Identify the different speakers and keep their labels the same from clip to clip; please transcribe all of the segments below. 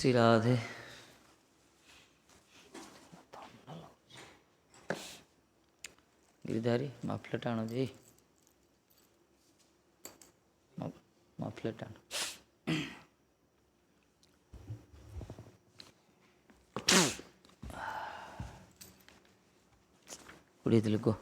Speaker 1: Shri Radhe. Girdhari muffler टाण जी, muffler टाण। उड़ी को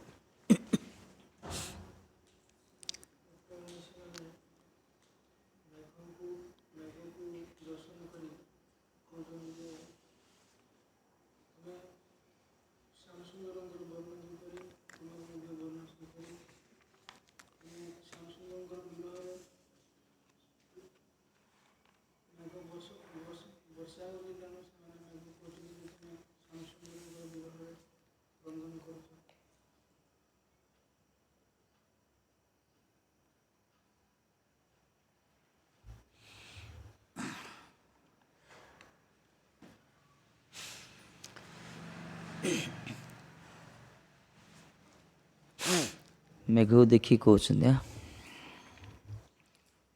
Speaker 1: मेघ देखी कहते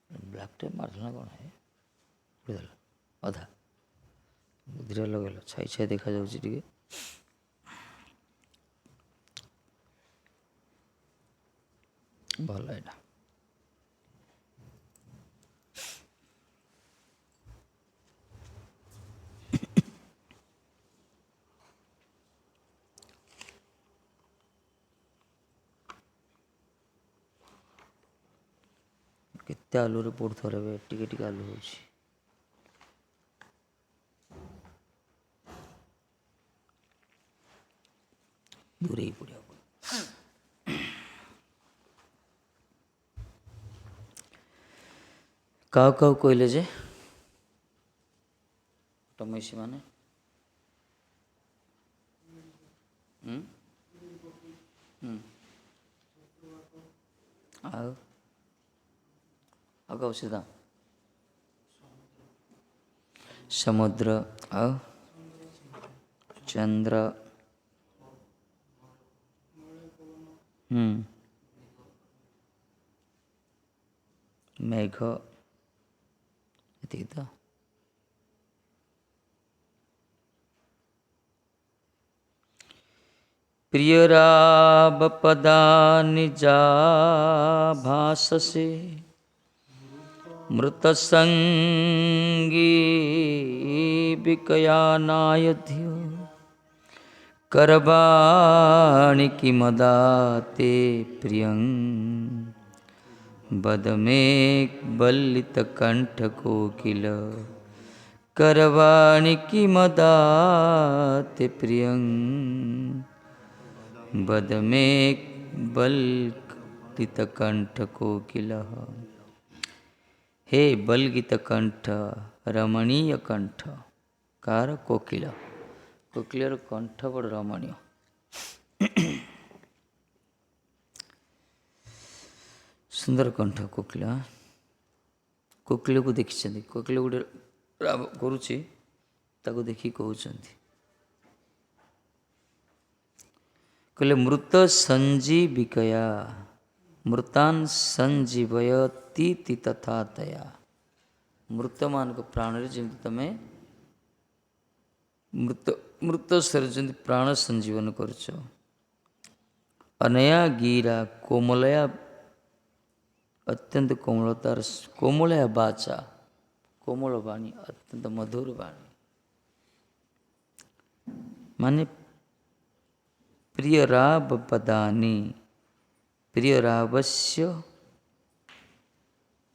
Speaker 1: ब्लाक टे मारदेला कौन है अधा बुद्धिरा लगेल छाई छाई देखा जाऊँगी भल है केते आलू रे पोड़ थरे टिके टिके आलू हो दूरे पड़ा काउ काउ कहले जे टमैसी माने आग सीधा समुद्र चंद्र मेघ ये तो प्रियराब पदानि जा भाससे मृतसंगी विकयानायध्यो करवाणि किमदाते प्रियं बद मे बल्लितकण्ठकोकिल करवाणि किमदाते प्रियं बद मे बल्लितकण्ठकोकिलः। हे बलगीत कंठ रमणीय कंठ कार कोकिल कोकिलर कंठ बड़ रमणीय सुंदर कंठ कोकिल कोकिल को देखी कोकिल गोटे करुच्ची ताको देखी कहते कहले मृत संजीविकया मृतान संजीवयती तथा तया मृत मान को प्राण जमी तुम मृत शरीर जमी प्राण संजीवन करुच अनया गिरा कोमलया अत्यंत कोमलतार कोमलया बाचा कोमल वाणी अत्यंत मधुर वाणी माने प्रियराब पदानी प्रियरावस्य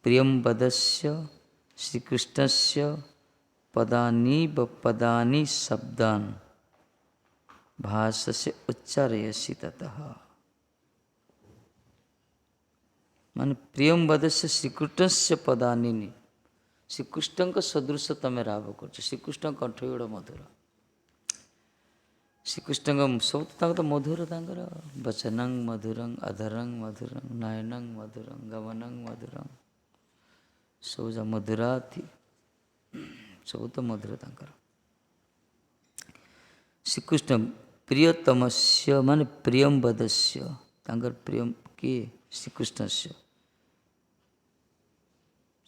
Speaker 1: प्रियंवदस्य श्रीकृष्णस्य पदानी शब्दान भाषसे उच्चारयसि ततः मान प्रियंवदस्य श्रीकृष्णस्य पदानी श्रीकृष्ण का सदृश तमें राव कर श्रीकृष्ण कंठ बड़ मधुर श्रीकृष्ण सब तो मधुर वचनं मधुरं अधरं मधुरं नयनं मधुरं गमनं मधुरं सब मधुरा थी सब तो मधुर श्रीकृष्ण प्रियतमस्य मान प्रियंवदस्य प्रियम किए श्रीकृष्ण से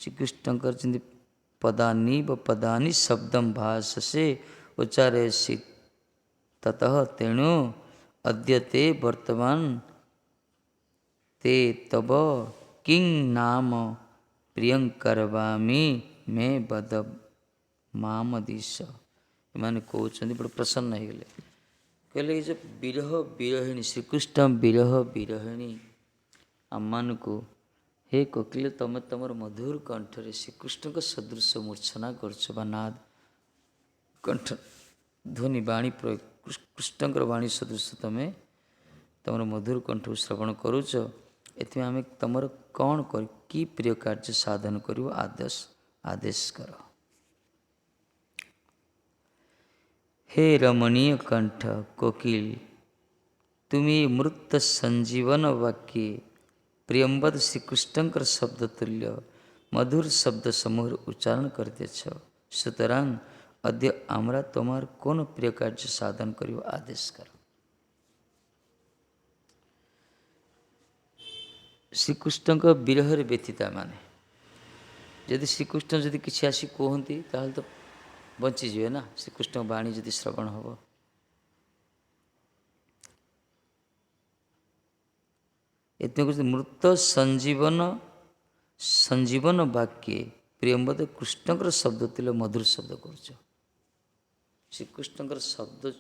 Speaker 1: श्रीकृष्ण पदानीव पदानि शब्दम भाषसे उच्चारयसि ततः तेणु अद्यते वर्तमान ते तब किं नाम प्रियंकरवामी मैं बद मामदीश। एमाने कहते बड़े प्रसन्न हो गले, कहले जो विरह विरहिणी श्रीकृष्ण विरह विरहिणी आम को हे कोकिल तुम तुम मधुर कंठरे श्रीकृष्ण को सदृश मूर्छना करनाद कंठ ध्वनि वाणी प्रयोग कृष्ण वाणी सदृश तुम्हें तुम मधुर कंठ श्रवण करुच। एथि आम तुम कौन कर कि प्रिय कार्य साधन कर आदेश कर। हे रमणीय कंठ कोकिल तुम्हें मृत संजीवन वाक्य प्रियंवद श्रीकृष्णकर शब्द तुल्य मधुर शब्द समूह उच्चारण करते छ। सुतरां अद्य आमरा तुम्हार कौन प्रिय कार्य साधन कर आदेश कर। श्रीकृष्ण को विरह व्यथिता माने यदि श्रीकृष्ण जदि किसी आसी कहती ताहले तो बंचीजे ना। श्रीकृष्ण वाणी जदि श्रवण हम एत मृत संजीवन संजीवन वाक्य प्रियंवद कृष्णकर शब्द तुल्य मधुर शब्द कर। श्रीकृष्णकर शब्द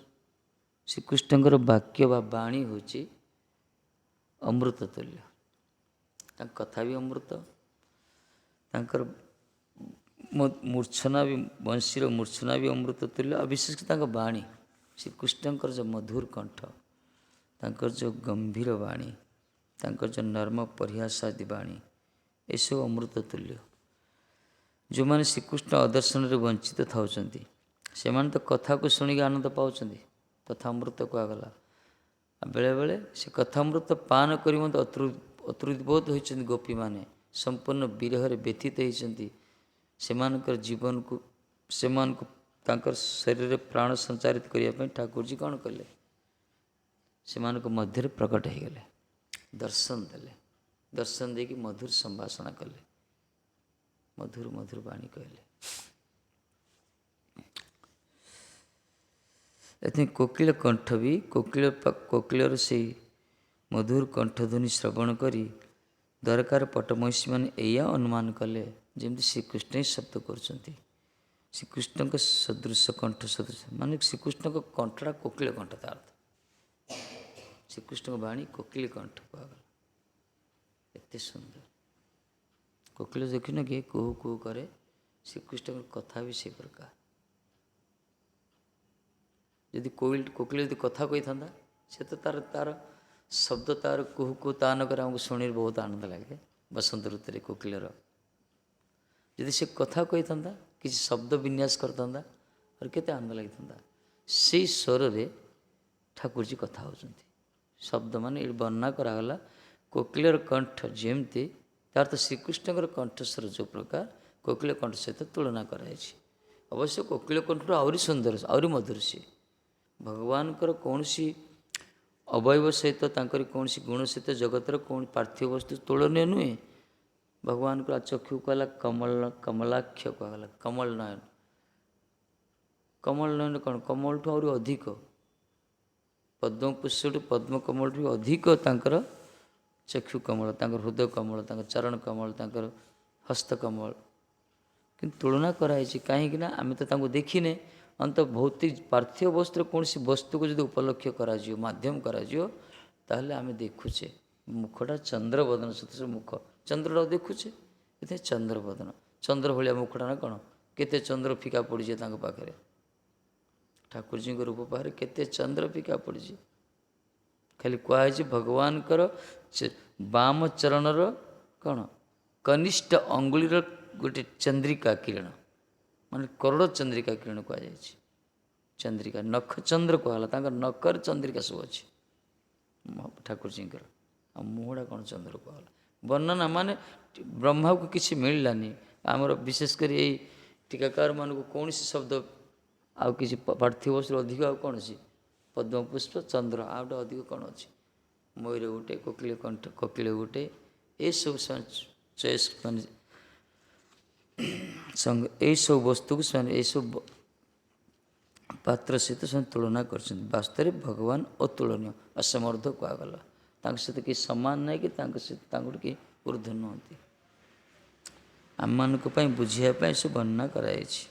Speaker 1: श्रीकृष्णकर वाक्य बा वाणी हूँ अमृत तुल्य। कथा भी अमृत तांकर मूर्छना भी वंशीर मूर्छना भी अमृत तुल्य। और विशेषकर वाणी श्रीकृष्णकर जो मधुर कंठ तांकर जो गंभीर वाणी तांकर जो नर्म परिहास आदि वाणी ये सब अमृत तुल्य। जो मैंने श्रीकृष्ण अदर्शन रे वंचित था से तो कथा को शुणिक आनंद पाँच कथामृत कहगला। बेले बेले से कथामृत पान कर अतृतबोध होती गोपी माने संपूर्ण विरह व्यथित होती से जीवन को से शरीर में प्राण संचारित करने ठाकुर जी कौन कले से मध्य प्रकट हो गले दर्शन देले। दर्शन दे कि मधुर संभाषण कले मधुर मधुर वाणी कहले। एथि कोकिल कंठ भी कोकिलर से मधुर कंठध्वनि श्रवण करी दरकार पटमहिषी मैंने या अनुमान कले जमी श्रीकृष्ण ही शब्द कर। श्रीकृष्ण का सदृश कंठ सदृश माने श्रीकृष्ण का कंठटा कोकिल कंठ तार श्रीकृष्ण वाणी कोकिल कंठ कहगला। एते सुंदर कोकिल देखिन कि कुहू कुहू करे श्रीकृष्ण कथा भी से प्रकार। यदि कोकिल यदि कथा कही था से तो तार तार शब्द तार कुहू कुहू ता नगर आमको शुणी बहुत आनंद लगे। बसंत ऋतु कोकिलर यदि से कथा कही था किसी शब्द विन्यास करता और केते आनंद लगी था से स्वर रे ठाकुर जी कथा होचंती। शब्द माने वर्णना करागला कोकिलर कंठ जेमती तार तो श्रीकृष्ण कंठस्वर जो प्रकार कोकिल कंठ सहित तुलना कराई। अवश्य कोकिल कंठ आहरी सुंदर आहरी मधुर सी भगवान कौन सी अवयव सहित कौन सी गुण सहित जगतर कौन पार्थिव वस्तु तुलनीय नुहे। भगवान को चक्षु कहला कमल कमलाक्ष कहला कमल नयन। कमल नयन कौन कमल ठू आहरी अधिक पद्म पुष्प पद्म कमल ठू अधिक तांकर चक्षु कमल तांकर हृदय कमल तांकर चरण कमल तांकर हस्त कमल किंतु तुलना कराई कहीं आम तो देखने अंत भौतिक पार्थिव वस्तु कौन सी वस्तु को जो उपलक्ष्य करा माध्यम करा ताहले आम देखुचे मुखटा चंद्रबदन सदृश मुख चंद्रटा देखुचे ये चंद्रबदन चंद्र भाया मुखटा ना कौन केते चंद्र फिका पड़ी पाखे ठाकुर जी रूप पाखे केते चंद्र फिका पड़ी। खाली कहुई भगवान बाम चरणर कौन कनिष्ठ अंगुलीर गोटे चंद्रिका किरण माने करोड़ चंद्रिका किरण कहुई चंद्रिका नख चंद्र कहला नकर चंद्रिका सब अच्छी ठाकुर जी मुहड़ा कौन चंद्र कहला वर्णना माने ब्रह्मा को किसी मिललानी आमर विशेषकर यही टीकाकार मान को कौन सी शब्द आउ कि पार्थिव वस्तु अधिक आउ कौन सी पद्म पुष्प चंद्र आ गए अधिक कौन अच्छी मयूर गोटे कोकिल कंठ कोकिल गोटे ये सब चॉइस मान ଏହିସବୁ ବସ୍ତୁକୁ ସେମାନେ ଏହିସବୁ ପାତ୍ର ସହିତ ସେମାନେ ତୁଳନା କରିଛନ୍ତି। ବାସ୍ତବରେ ଭଗବାନ ଅତୁଳନୀୟ, ଅସମର୍ଥ କୁହାଗଲା। ତାଙ୍କ ସହିତ କେହି ସମାନ ନାହିଁ କି ତାଙ୍କ ସହିତ ତାଙ୍କଠୁ କେହି ଉର୍ଦ୍ଧ୍ୱ ନୁହନ୍ତି। ଆମମାନଙ୍କ ପାଇଁ ବୁଝିବା ପାଇଁ ସବୁ ବର୍ଣ୍ଣନା କରାଯାଇଛି।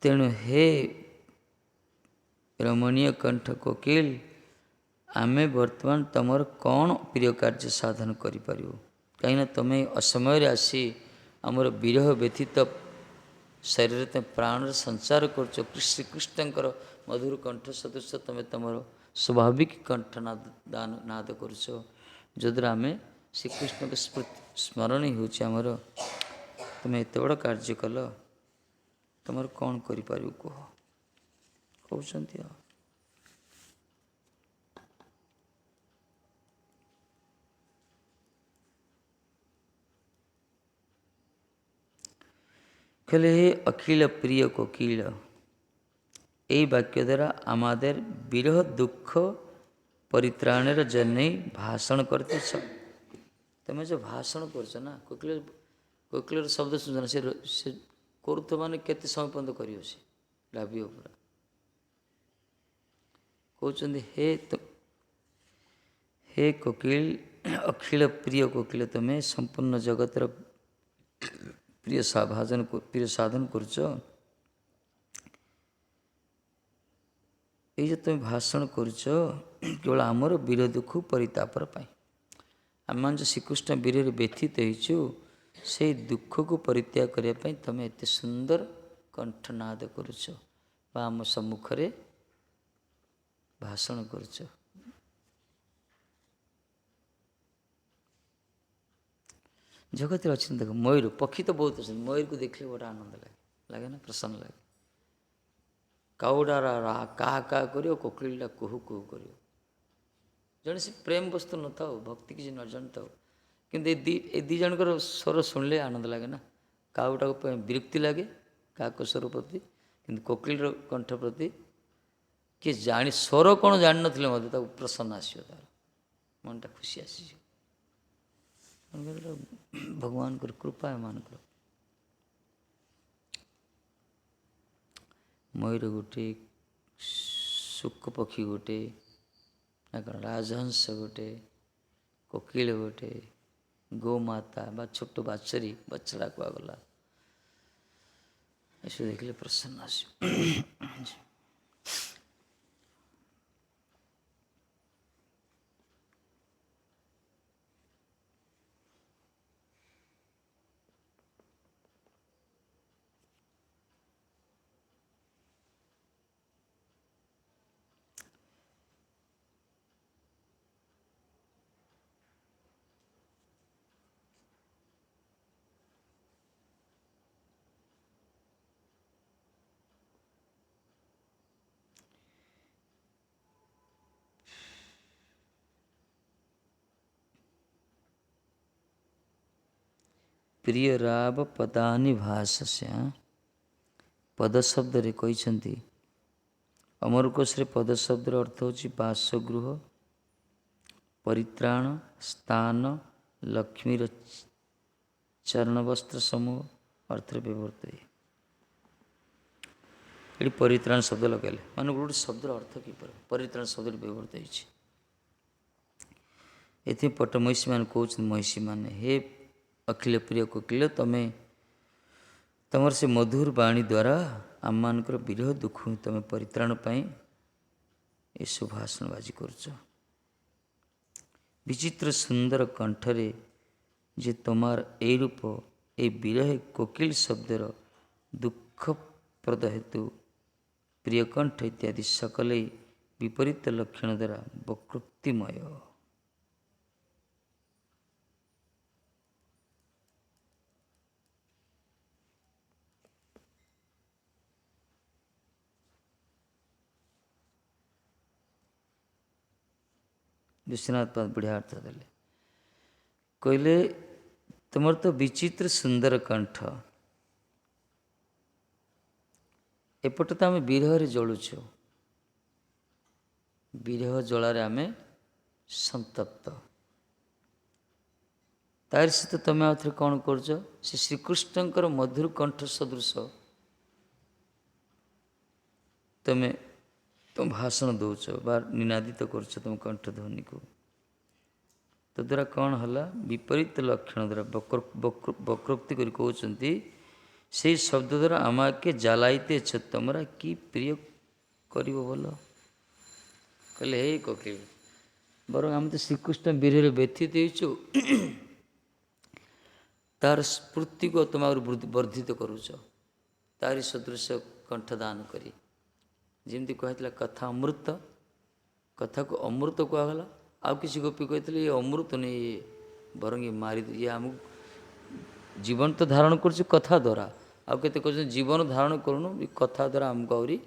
Speaker 1: ତେଣୁ ହେ ରମଣୀୟ କଣ୍ଠ କୋକିଲ, ଆମେ ବର୍ତ୍ତମାନ ତୁମର କ'ଣ ପ୍ରିୟ କାର୍ଯ୍ୟ ସାଧନ କରିପାରିବୁ? କାହିଁକିନା ତୁମେ ଅସମୟରେ ଆସି ଆମର ବିରହ ବ୍ୟତୀତ ଶରୀରରେ ତୁମେ ପ୍ରାଣରେ ସଞ୍ଚାର କରୁଛ। ଶ୍ରୀକୃଷ୍ଣଙ୍କର ମଧୁର କଣ୍ଠ ସଦୃଶ ତୁମେ ତୁମର ସ୍ୱାଭାବିକ କଣ୍ଠ ନାଦ କରୁଛ, ଯଦ୍ୱାରା ଆମେ ଶ୍ରୀକୃଷ୍ଣଙ୍କ ସ୍ମରଣ ହେଉଛି ଆମର। ତୁମେ ଏତେ ବଡ଼ କାର୍ଯ୍ୟ କଲ, ତୁମର କ'ଣ କରିପାରିବୁ କୁହ, କହୁଛନ୍ତି। ଆଉ କହିଲେ, হে অখিল প্রিয় কোকিল, এই বাক্য দ্বারা আমাদের বিরহ দুঃখ পরিত্রাণের জন্যই ভাষণ করতেছ। তুমি যে ভাষণ করছো না, କୋକିଲର ଶବ୍ଦ ଶୁଣୁଛ ନା, ସେ କରୁଥିବ ମାନେ କେତେ ସମୟ ପର୍ଯ୍ୟନ୍ତ କରିବ, ସେ ଭାବିବ ପୁରା। କହୁଛନ୍ତି ହେ କୋକିଲ, ଅଖିଳ ପ୍ରିୟ କୋକିଲ, ତୁମେ ସମ୍ପୂର୍ଣ୍ଣ ଜଗତର ପ୍ରିୟ ସାଧନ କରୁଛ। ଏଇ ଯେ ତୁମେ ଭାଷଣ କରୁଛ କେବଳ ଆମର ବୀର ଦୁଃଖ ପରିତାପର ପାଇଁ। ଆମେମାନେ ଯେଉଁ ଶ୍ରୀକୃଷ୍ଣ ବୀରରେ ବ୍ୟଥିତ ହେଇଛୁ, ସେଇ ଦୁଃଖକୁ ପରିତ୍ୟାଗ କରିବା ପାଇଁ ତୁମେ ଏତେ ସୁନ୍ଦର କଣ୍ଠନାଦ କରୁଛ ବା ଆମ ସମ୍ମୁଖରେ ଭାଷଣ କରୁଛ। ଜଗତରେ ଅଛନ୍ତି, ଦେଖ ମୟୂର ପକ୍ଷୀ ତ ବହୁତ ଅଛନ୍ତି। ମୟୂରକୁ ଦେଖିଲେ ଗୋଟେ ଆନନ୍ଦ ଲାଗେ ନା, ପ୍ରସନ୍ନ ଲାଗେ। କାଉଟା କାହା କାହା କରିବ, କୋକିଲଟା କୁହୁ କୁହୁ କରିବ। ଜଣେ ସେ ପ୍ରେମ ବସ୍ତୁ ନଥାଉ, ଭକ୍ତି କିଛି ନ ଜାଣିଥାଉ, କିନ୍ତୁ ଏ ଦୁଇ ଜଣଙ୍କର ସ୍ୱର ଶୁଣିଲେ ଆନନ୍ଦ ଲାଗେ ନା। କାଉଟାକୁ ବିରକ୍ତି ଲାଗେ କାହା ସ୍ୱର ପ୍ରତି, କିନ୍ତୁ କୋକିଲର କଣ୍ଠ ପ୍ରତି କିଏ ସ୍ୱର କ'ଣ ଜାଣିନଥିଲେ ମଧ୍ୟ ତାକୁ ପ୍ରସନ୍ନ ଆସିବ, ତାର ମନଟା ଖୁସି ଆସିଯିବ। ଭଗବାନଙ୍କର କୃପା ଏମାନଙ୍କର। ମୟୂର ଗୋଟେ, ଶୁକ ପକ୍ଷୀ ଗୋଟେ, ରାଜହଂସ ଗୋଟେ, କୋକିଳ ଗୋଟେ, ଗୋମାତା ବା ଛୋଟ ବାଛୁରୀ, ବଛଡ଼ା କୁହାଗଲା, ଏସବୁ ଦେଖିଲେ ପ୍ରସନ୍ନ ଆସିବ। ପ୍ରିୟ ରାବ ପଦାନି ଭାଷସ୍ୟ, ପଦ ଶବ୍ଦରେ କହିଛନ୍ତି। ଅମରକୋଶରେ ପଦ ଶବ୍ଦର ଅର୍ଥ ହେଉଛି ବାସଗୃହ, ପରିତ୍ରାଣ, ସ୍ଥାନ, ଲକ୍ଷ୍ମୀର ଚରଣ ବସ୍ତ୍ର ସମୂହ ଅର୍ଥରେ ବ୍ୟବହୃତ ହୁଏ। ଏଠି ପରିତ୍ରାଣ ଶବ୍ଦ ଲଗାଇଲେ ମାନେ ଗୋଟେ ଶବ୍ଦର ଅର୍ଥ କିପରି ପରିତ୍ରାଣ ଶବ୍ଦରେ ବ୍ୟବହୃତ ହେଇଛି। ଏଥିପାଇଁ ପଟ୍ଟ ମହିଷୀମାନେ କହୁଛନ୍ତି, ମହିଷୀମାନେ, ହେ ଅଖିଳ ପ୍ରିୟ କୋକିଳ, ତମର ସେ ମଧୁର ବାଣୀ ଦ୍ୱାରା ଆମମାନଙ୍କର ବିରହ ଦୁଃଖ ତୁମେ ପରିତ୍ରାଣ ପାଇଁ ଏସବୁ ଭାଷଣ ବାଜି କରୁଛ। ବିଚିତ୍ର ସୁନ୍ଦର କଣ୍ଠରେ ଯେ তোমার এই ରୂପ, এই ବିରହେ କୋକିଲ ଶବ୍ଦର ଦୁଃଖପ୍ରଦ ହେତୁ ପ୍ରିୟକଣ୍ଠ ଇତ୍ୟାଦି ସକଲେଇ ବିପରୀତ ଲକ୍ଷଣ ଦ୍ୱାରା ବକ୍ରୋକ୍ତିମୟ। ବିଶ୍ୱନାଥ ପାଦ ବଢ଼ିଆ ଅର୍ଥ ଦେଲେ। କହିଲେ ତୁମର ତ ବିଚିତ୍ର ସୁନ୍ଦର କଣ୍ଠ, ଏପଟେ ତ ଆମେ ବିରହରେ ଜଳୁଛୁ, ବିରହ ଜଳାରେ ଆମେ ସନ୍ତପ୍ତ। तार सहित तुम आउ थे कौन कर श्रीकृष्ण मधुर कंठ सदृश तुम्हें तुम भाषण दौच बा निनादित कर तुम कंठध्वनि को तद्वारा कौन है विपरीत लक्षण द्वारा वक्रोक्ति कर कहते से शब्द द्वारा आमाके जलाइते तुम्हारा कि प्रिय कर बोल कहले हे कपिल बर आम तो श्रीकृष्ण विरह व्यथित हो तार स्फूर्ति को तुम वर्धित करुच तारी सदृश कंठदान करी जमी कहला कथा अमृत कथा को अमृत कहगला आउ किसी गोपी कहते ये अमृत नहीं ये बरंग ये मारी ये आमको जीवन तो धारण कर कथा द्वारा आउ के कहते जीवन धारण करूँ कथा द्वारा आमको आहरी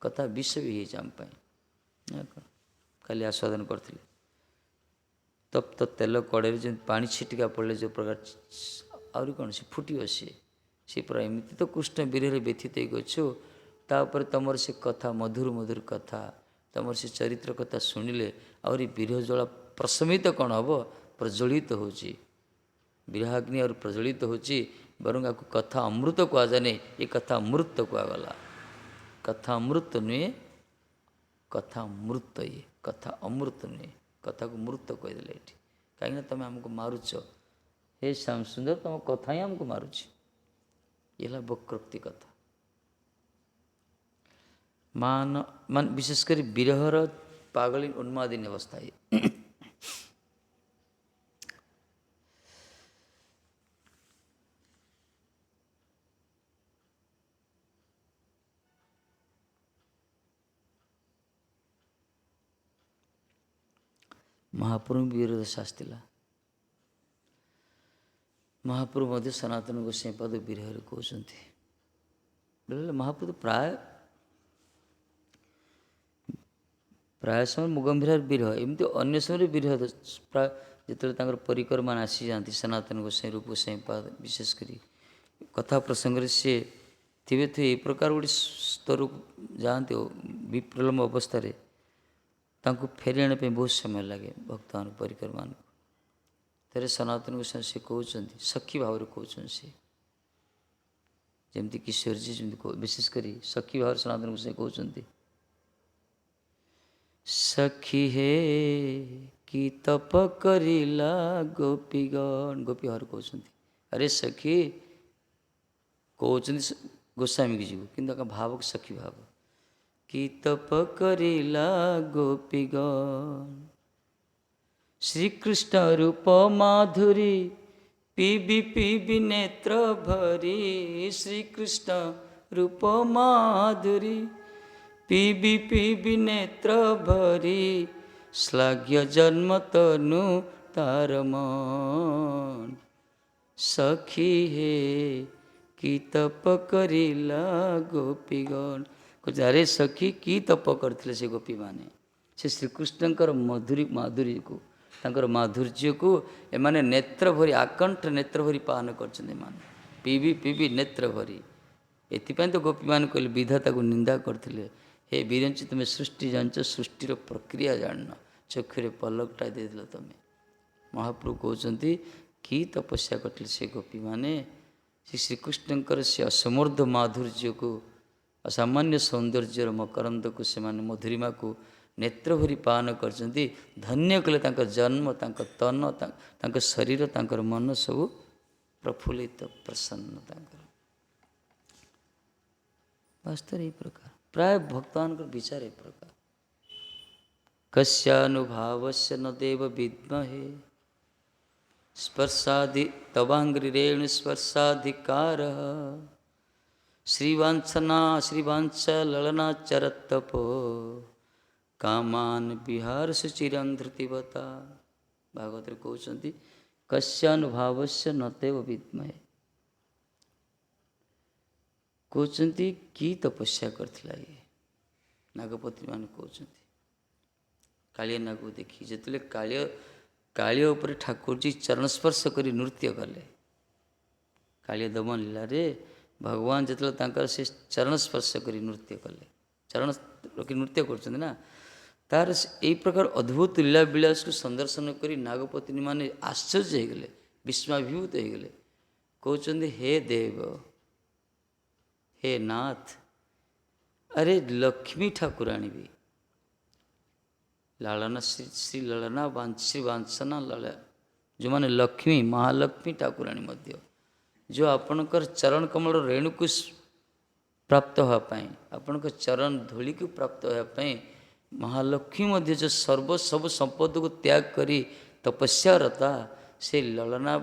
Speaker 1: कथा विष भी होम खाली आस्वादन करते तप तो तेल कड़े जो पानी छिटिका पड़े जो प्रकार आहरी कौन से फुटो सी पूरा एमती तो कृष्ण विरह व्यथित हो तापर तुम से कथा मधुर मधुर कथा तुम से चरित्र कथा शुणिले आहरी विरह जला प्रशमित कौन हम प्रज्वलित हो विरहाग्नि और प्रज्वलित हो बरंग आपको कथा अमृत कह जाए ये कथा अमृत कहगला कथा अमृत नुहे कथा मृत ये कथा अमृत नुहे कथा को मृत कहीदेले ये कहीं तुम आमको मारुच हे श्याम सुंदर तुम कथा ही आमको मारुच ये वक्रोक्ति कथा मान विशेषकर विरहर पागली उन्मादिनी अवस्था है महाप्रभु विरह दशा आसला महाप्रभु मध्य सनातन गोसाई पद विरह कहते बेले महाप्रभु प्राय समय मुगम्भीर विरह एमती अन्य समय विरह प्राय जो परिकर मान आसी जाती सनातन गोसाई रूप गोसाई पाद विशेषकर कथा प्रसंग सी थे तो ये प्रकार गोटे स्तर जाते विप्रलम्ब अवस्था तांको फेरी आने बहुत समय लगे भक्तमान परिकर मान तेरे सनातन गोसाई से कहते सखी भाव कहते से जमती किशोर जी जमी विशेषकर सखी भाव सनातन गोसाई कहते सखी हे कि तप करिला गोपीगण गोपी हर कहते अरे सखी कहते गोस्वामी की जीव कि भाव सखी भाव कि तप करिला गोपीगण श्रीकृष्ण रूप माधुरी पीबी नेत्र भरी श्रीकृष्ण रूप माधुरी पीबी नेत्र भरी श्लाघ्य जन्म तनु तारमन सखी हे कि तप करिला गोपीगण अरे सखी की तप करते से गोपी माने से श्रीकृष्ण माधुरी को माधुर्य को एमाने नेत्र भरी आकंठ नेत्र भरी पान कर पीबी नेत्र भरी एपाई तो गोपी मान कहले विधाता को निंदा करते हे बीरंची तुम्हें सृष्टि जांच सृष्टिर प्रक्रिया जान चक्षुरे पलकटा देदेल तुम्हें महाप्रभु कहते कि तपस्या करते से गोपी माने श्रीकृष्ण से असमर्थ माधुर्य को असामान्य सौंदर्य मकरंद को से मधुरिमा को नेत्र भरी पान कर धन्य कले जन्म तन शरीर मन सब प्रफुल्लित प्रसन्न वास्तव ये प्रकार प्राय भक्तान विचार एक प्रकार कस्यानुभावस्य न देव विद्महे स्पर्शादि तवांग्रिरेणु स्पर्शाधिकारः श्रीवांछा ललना चरतपो कामान विहार सुचिरं धृतिवता भागवत कहते कस्यानुभावस्य नतेव विद्महे कहते कि तपस्या करथिला ये नागपति मान कहते कालिया नाग को देखी जिते कालिया उपर ठाकुर जी चरण स्पर्श करी नृत्य कले कालिया दमन लीला रे भगवान जिते से चरण स्पर्श करी नृत्य कले चरण रखी नृत्य कर तार यही प्रकार अद्भुत लीला विलास को संदर्शन करी नागपति माने आश्चर्य हो गले विस्माभिभूत होगले कहते हे देव हे नाथ अरे लक्ष्मी ठाकुराणी भी लालना श्री ललना श्री वांछना लल जो माने लक्ष्मी महालक्ष्मी ठाकुराणी मध्य जो आपणकर चरण कमल रेणुकु प्राप्त होगापाई आपणकर चरण धूली को प्राप्त होगापाई महालक्ष्मी मध्य जो सर्व सब संपद को त्याग करी तपस्या रता से ललना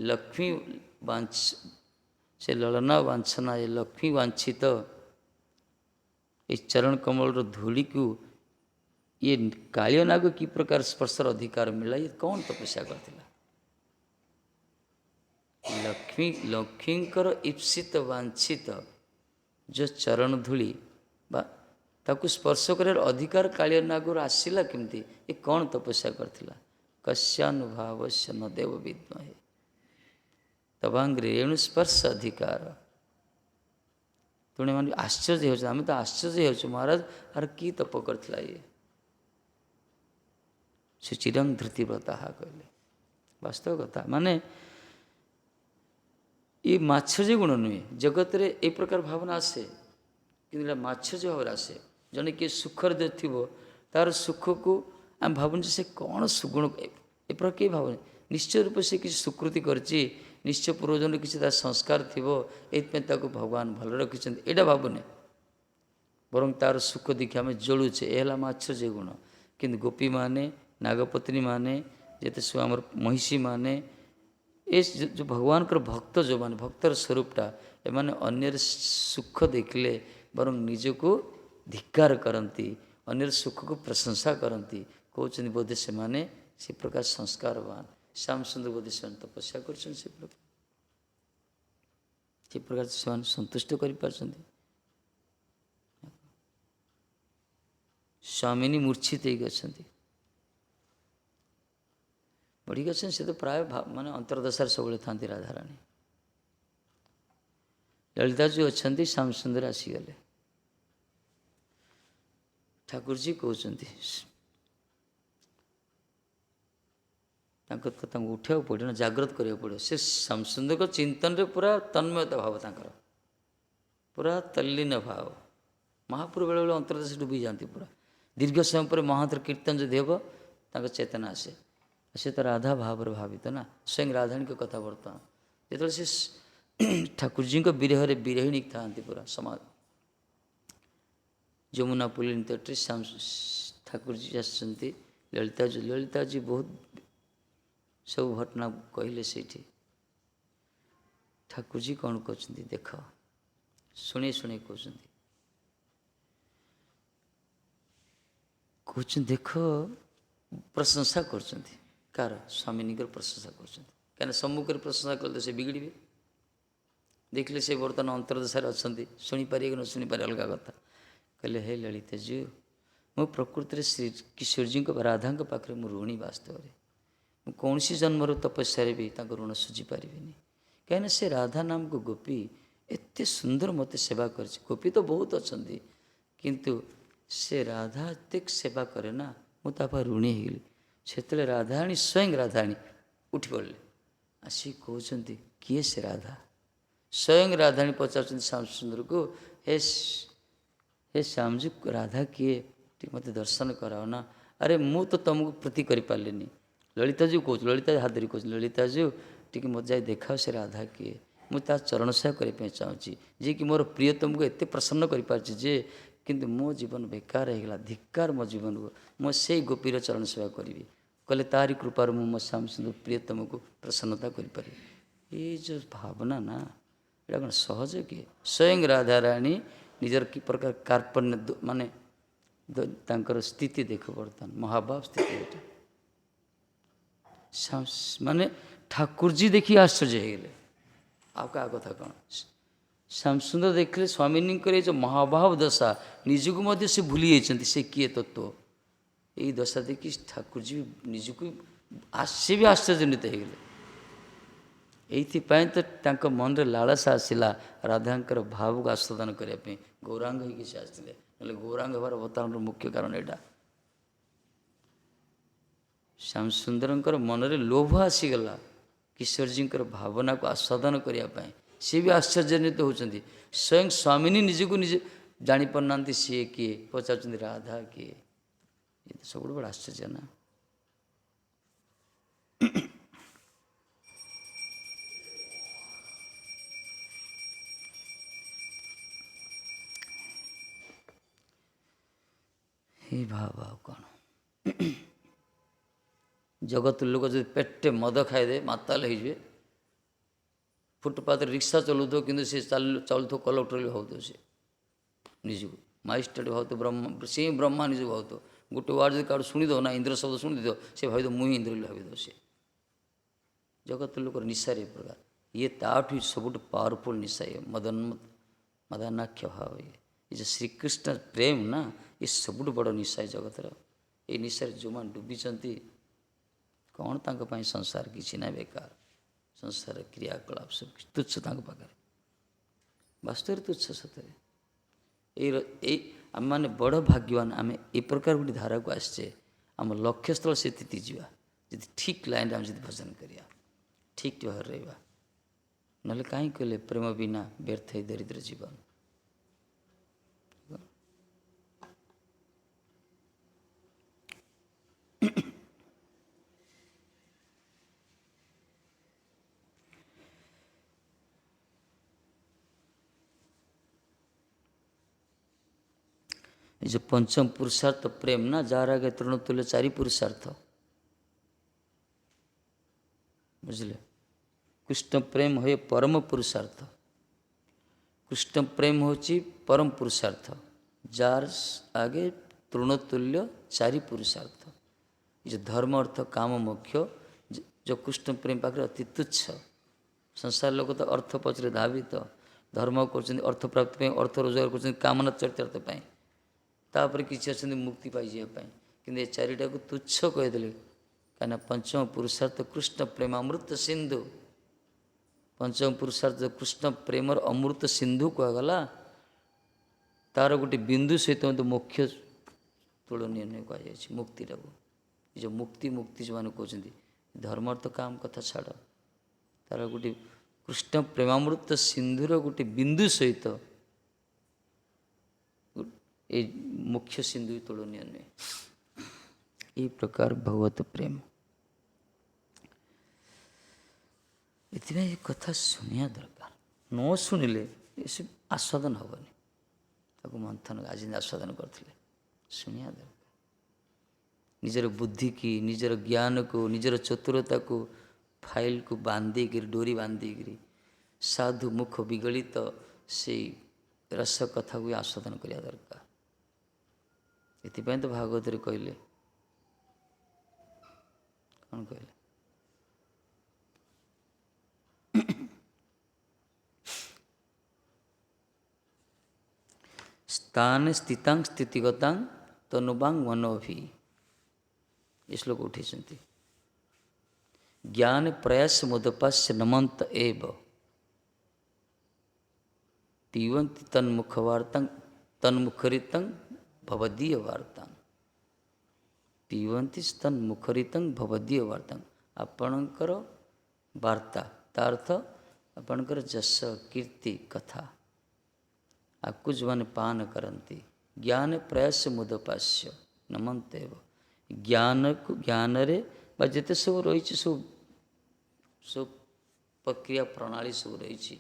Speaker 1: लक्ष्मी वांछ से ललना वांछना ये लक्ष्मी वांछित ये चरण कमल धूली को ये कालिय नाग कि प्रकार स्पर्शर अधिकार मिला ये कौन तपस्या करथिला लक्ष्मी लक्ष्मींकर ईप्सित वांछित जो चरण धूली बा ताकू स्पर्श कर अधिकार कालिय नागर आसला केमती ये कौन तपस्या करथिला कस्यानुभाव से न देव विद्महे तवांग्रे रेणु स्पर्श अधिकार तुणे मान आश्चर्य हो आम तो आश्चर्य हो महाराज आर कि तप करथिला ये से चिरंग धृतिव्रता कहले वास्तव कथा माने ये माच्छर्य गुण नुहे जगत रे ए प्रकार भावना आसे कि माच्छर्य भाव आसे जने किए सुखर जो थी तार सुख को आम भावन से कौन सुगुण ए प्रकार किए भावना निश्चय रूप से किसी सुकृति करची निश्चय पूर्वजन किसी तार संस्कार थी ये भगवान भल रखिंट यहाँ भावने बर तार सुख देखिए आम जलुचे यह माच्छर्य गुण कि गोपी माने नागपत्नी माने जिते सब आम महिषी माने ये जो भगवान भक्त जो माने भक्तर स्वरूपटा एमाने अन्यर सुख देखले बरं निजको धिक्कार करती अन्यर सुख को प्रशंसा करती कहते बोधे से माने से प्रकार संस्कारवान श्याम सुंदर बोधे से तपस्या कर प्रकार से संतुष्ट कर स्वामिनी मूर्छित होती बढ़ी गए से तो प्राय माने अंतर्दशार सब था राधाराणी ललिता जी अच्छा श्याम सुंदर आसीगले ठाकुर जी कहते उठा पड़ो ना जागृत करा पड़ो से श्याम सुंदर को चिंतन रे पूरा तन्मयता भाव तांकर पूरा तल्लीन भाव महापुर बेले बेले अंतर्दशा डूबी जाती पूरा दीर्घ समय पर महांतर कीर्तन जो देव चेतना आसे से तो राधा भाव भावित ना स्वयं राधाणी को कथा बर्तमान जो से ठाकुर जी को विरह विरहिणी था पूरा समाज जमुना पुलिन तटे श्याम ठाकुर जी आसती ललिता जी बहुत सब घटना कहले से ठाकुर जी कौन कहते देख शुणे शुणे कहते देख प्रशंसा करछंती कार स्वामिनी प्रशंसा कर सम्मुखें प्रशंसा कले से बिगड़े देखले से बर्तमान अंतर्दशार अच्छा शुणिपारे कि न शुणिपारे अलग कथा कहले हे ललिता जी मो प्रकृति में श्री किशोर जी राधा पाखे मु ऋणी वास्तव में कौन सी जन्मर तपस्या भी ऋण सुझी पारि कहीं से राधा नाम को गोपी एत सुंदर मत सेवा कर गोपी तो बहुत अच्छा किंतु से राधा एत सेवा करे ना मुझे ऋणी होगली से राधाणी स्वयं राधाणी उठी पड़े आसी कहते किए से राधा स्वयं राधाणी पचार श्याम सुंदर को हे श्याम जी राधा किए मत दर्शन कराओ ना अरे मु तो तुमको प्रति कर पारे ललिता जी कह ललिता हाथ धरी कह ललिता जी टी मत जाए देखाओ से राधा किए मुझे चरण सेवा करने चाहूँगी जी कि मोर प्रिय तुमको एत प्रसन्न कर किंतु मो जीवन बेकार होगा धिक्कार मो जीवन को मुझे गोपीर चरण सेवा करी कहले तारी कृपार मो श्याम सुंदर प्रियतम को प्रसन्नता कर ये जो भावना ना यहाँ कौन सहज किए स्वयं राधा राणी निजर कि प्रकार कार्पण्य माने तांकर स्थिति देख बर्तमान महाभाव स्थिति माने ठाकुर जी देखी आश्चर्य हो गए आप क्या कथा कौन श्याम सुंदर देखले स्वामिनी जो महाभाव दशा निजक मध्य से भूली जाती से किए तत्व यही दशा देखी ठाकुर जी निजक से भी आश्चर्यजनित हो गए ये मन रे लालसा आसला राधांकर भाव को आस्वादन करने गौरांग होगी आसते ना गौरांग हमार अवतारण मुख्य कारण यहाँ श्याम सुंदर मन रे लोभ आसीगला किशोर जी भावना को आस्वादन करने सी भी आश्चर्यान्वित होती। स्वयं स्वामिनी निजक निजे जापना सी किए पचार राधा किए, ये तो सब बड़ा आश्चर्य ना। हे भाव कौन जगत लोक जो पेटे मद खाईदे माताल हो फुटपाथ रिक्शा चलू तो कि चलु कलेक्टर भी भाव सी निजक माजिस्ट्रेट भाव तो ब्रह्म सी ब्रह्मा निज भाव तो गोटे वार्ड जो क्या शुणीद ना इंद्र शब्द शुणीद से भाई मुझे इंद्र भाव सी जगत लोक निशा प्रकार ये ताठू सब पावरफुल निशा ये मदनाख्य भाव ये जो श्रीकृष्ण प्रेम ना ये सब बड़ निशा है जगतर। ये निशा जो मैंने डुबी कौन तांपाई संसार किसी ना बेकार संसार क्रियाकलाप सब तुच्छ पाखे वास्तव तुच्छ सतरे ये आम मैंने बड़ भाग्यवान आम ए प्रकार गोटे धारा को आसचे आम लक्ष्य स्थल से जा ठीक लाइन आम भजन करिया ठीक भाव रहा ना कहीं कहले प्रेम बिना व्यर्थ दरिद्र जीवन। जो पंचम पुरुषार्थ प्रेम ना जार आगे तृणतुल्य चारि पुरुषार्थ बुझले। कृष्ण प्रेम है परम पुरुषार्थ, कृष्ण प्रेम होची परम पुरुषार्थ जार आगे तृणतुल्य चारि पुरुषार्थ। जो धर्म अर्थ काम मोक्ष जो कृष्ण प्रेम पाखे अति तुच्छ। संसार लोक तो अर्थ पचरे धावित धर्म कर अर्थ प्राप्ति अर्थ रोजगार कर कामना चरितार्थ तापर किसी अच्छा मुक्ति पाई जावाई कि चारिटा को तुच्छ कहीदे कहीं पंचम पुरुषार्थ कृष्ण प्रेमामृत सिंधु पंचम पुरुषार्थ कृष्ण प्रेमर अमृत सिंधु कहगला तार गोटे बिंदु सहित मत मोक्ष तुलनीय नहीं कह मुक्तिटा को जो मुक्ति मुक्ति जो मैंने कहते धर्म अर्थ काम कथा छाड़ तार गोटे कृष्ण प्रेमामृत सिंधुर गोटे बिंदु सहित ये मुख्य सिंधु तुलनीय नुहे। ये प्रकार भगवत प्रेम इतने कथा शुणा दरकार न शुणिले ये सब आस्वादन हेनी ताको मंथन आज आस्वादन करते शुणा दरकार निजर बुद्धि की निजर ज्ञान को निजर चतुरता को फाइल को बांधिक डोरी बांधिक साधु मुख विगलित से रस कथा को आस्वादन करिया दरकार। इतिपाई तो भागवत कहले कौन कहले स्थान स्थितां स्थितिगतां तनुबांग मनोभि ये श्लोक उठे ज्ञान प्रयास मुदपास्य नमंत एव पीवंति तन्मुखवार्तां तन्मुखरितं भवदीय वार्तां पीवंति तन्मुखरितं भवदीय वार्तां आपणकर वार्ता तार्थ आपणकर जस कीर्ति कथा आपको जो मैंने पान करती ज्ञान प्रयास मुदपास्य नमंत एव ज्ञान को ज्ञान रे जिते सब रही सब सब प्रक्रिया प्रणाली सब रही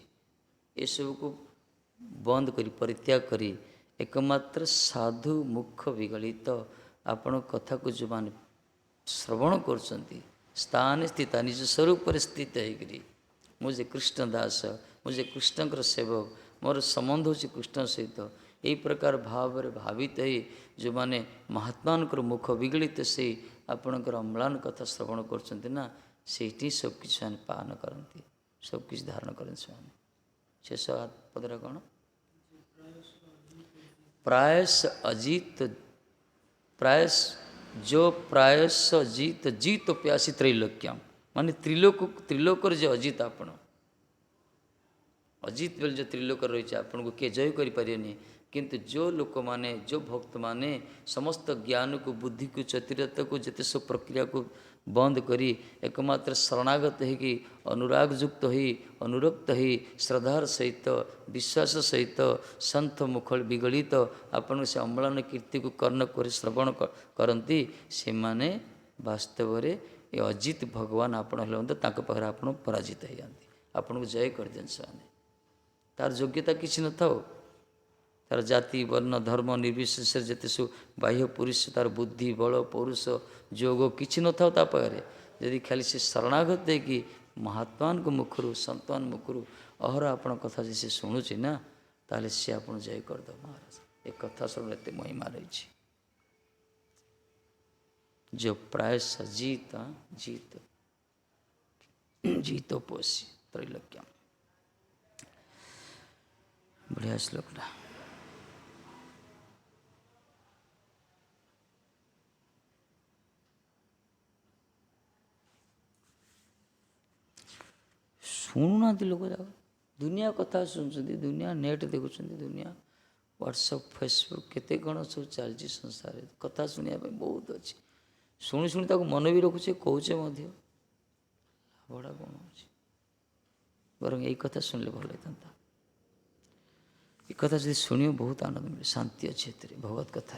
Speaker 1: ये सब को बंद करी परित्याग करी एकमात्र साधु मुख विगलित आपण कथा को जो मान श्रवण कर स्थान स्थित निज स्वरूप पर स्थित होकर मुझे कृष्ण दास मुझे कृष्णकर सेवक मोर संबंध हो कृष्ण सहित यही प्रकार भाव भावित हो जो माने महात्मा मुख विगलित से आपणकर अम्लान कथा श्रवण कर सब किसी पान करती सब किसी धारण करते शेष पदरा कौन प्रायस अजीत प्रायस जो प्रायस जीत जीत प्यासी त्रैलोक्यम माने त्रिलोकर जो अजीत आपण अजीत बेल जो त्रिलोक रही आपन को किए जय करें किंतु जो लोक माने जो भक्त माने समस्त ज्ञान को बुद्धि को चतुरता को जिते सब प्रक्रिया को बंद करी एकमात्र शरणागत है कि अनुराग युक्त ही अनुरक्त ही श्रद्धार सहित विश्वास सहित संत मुखल विगलित आपण से अम्लान कीर्ति को कर्ण कर श्रवण करती से माने वास्तव रे ये अजित भगवान आपण हलते पाखे आप पराजित हो जाती आपन को जय कर दिन से तार योग्यता किसी न था तार जाति वर्ण धर्म निर्विशेष जिते सब बाह्य पुरुष तार बुद्धि बल पौरुष जोग किसी न था पाखे यदि खाली से शरणागत है कि महात्मा को मुखर संतान मुखर अहर आपण कथा जे शुणुची ना ताले सी आप जय करद महाराज एक कथा शुण एत महिमा रही जो प्राय जीत जीत जीतो पोषी त्रैलोक्यम बढ़िया श्लोकटा शुणुना लोक जाक दुनिया कथा शुणुंट दुनिया नेट देखुं दुनिया व्हाट्सअप फेसबुक केते कौन सब चलती संसार कथा शुणा बहुत अच्छी शुणी शुणी ताको मन भी रखुचे कौचे बड़ा कौन हो बर यही कथा शुणिले भल होता ये कथा जो शुण बहुत आनंद मिले शांति अच्छे भगवत कथा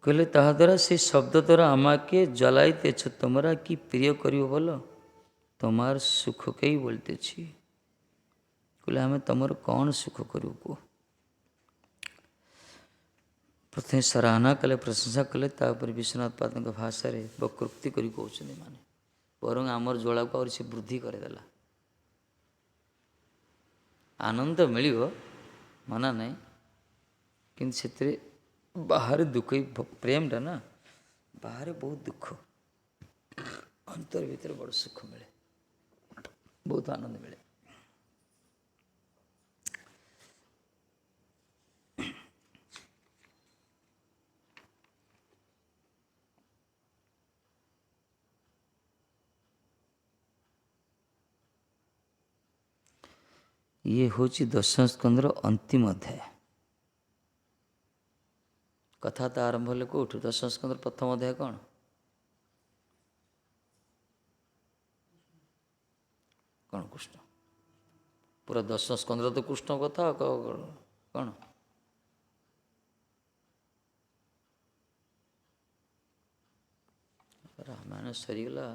Speaker 1: कहले ताहा द्वारा से शब्द द्वारा आमाके जलाइते तुम्हारा कि प्रिय करियो बोलो तुम्हार सुख के ही बोलते छी कहले आम तुमर कौन सुख करू को प्रथम सराहना कले प्रशंसा कले तापर विश्वनाथ पाद भाषा रे वक्रोक्ति करी कहते माने बरং आमर ज्वाला को से वृद्धि करदेला आनंद मिलियो मना नहीं किंतु से बाहर दुख प्रेमटा ना बाहर बहुत दुख अंतर भीतर बड़ सुख मिले बहुत आनंद मिले ये होची दशम स्कंदर अंतिम अध्याय कथा तो आरंभ हेले कौटू दशम स्कंदर प्रथम अध्याय कौन कौन कृष्ण पूरा दशम स्कंदर तो कृष्ण कथा कौन रामायण सरीगला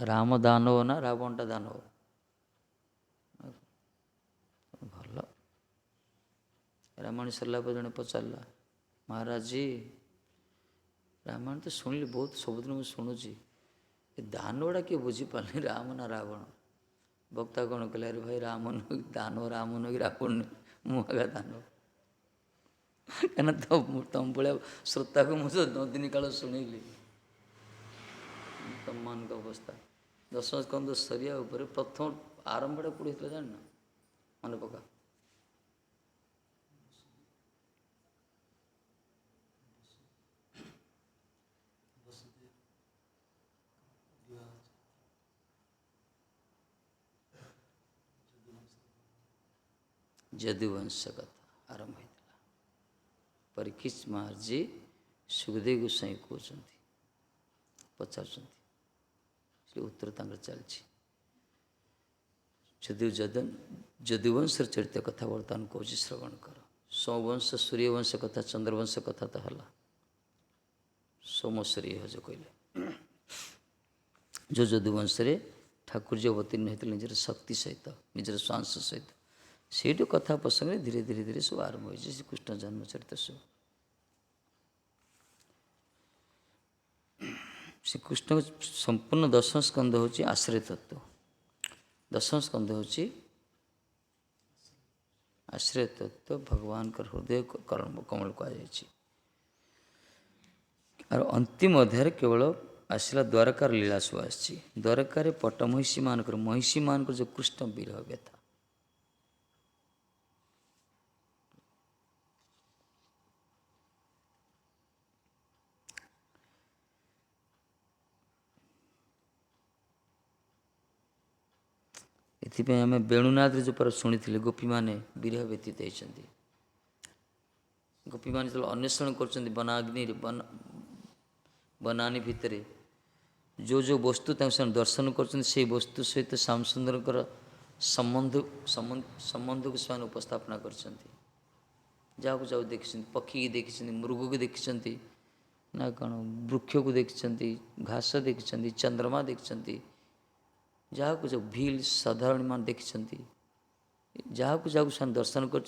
Speaker 1: राम दानव ना रावणटा दानव भल रामायण सरला पर जड़े पचारा महाराज जी रामायण तो शुणिली बहुत सबुदिन मुझे शुणुची दानवटा किए बुझीपारे राम ना रावण वक्ता कौन कहले अरे भाई राम नु दानव राम नु रावण मुगा दानव कहना तुम भाया श्रोता को मुझे 9 दिन काल शुणिली तुम मान अवस्था दशम स्कंद सरिया उपर प्रथम आरंभटा कौटी होता जान मन पका जदुवंश कथा आरंभ होता परीक्षित महाराज जी सुखदेव गोस्वाई कहते पचार उत्तर चलती जदुवंश चरित कथा बर्तमान कौच श्रवण कर सौवंश सूर्यवंश कथा चंद्रवंश कथा तो है सोम सूर्य जो कहले जो जदुवंश ठाकुर जी अवतीर्ण होते निजर शक्ति सहित निजर श्वास सहित से कथा प्रसंग धीरे धीरे धीरे सब आरंभ हो श्री कृष्ण जन्म चरित सब श्रीकृष्ण संपूर्ण दशम स्कंद होची आश्रय तत्व दशम स्कंद होची आश्रय तत्व भगवान का हृदय कमल कहुई और अंतिम अध्याय केवल आसला द्वारकार लीला सब आसी द्वारकार पट महिषी मान जो कृष्ण विरह व्यथा एथिपाई आम बेणुनाथ जो पर शुणी गोपी मैंने विरह व्यतीत होती। गोपी मैंने जो अन्वेषण कर वनाग्नि वनानी भितर जो जो वस्तु दर्शन कर वस्तु सहित श्याम सुंदर संबंध को से उपस्थापना कर जाऊ जाऊ देखी पक्षी की देखी मृग को देखी ना कौन वृक्ष को देखी घास देखी चंद्रमा देखी जहाँ को जो भील साधारण मान देखी जहाँ को जाऊ से दर्शन कर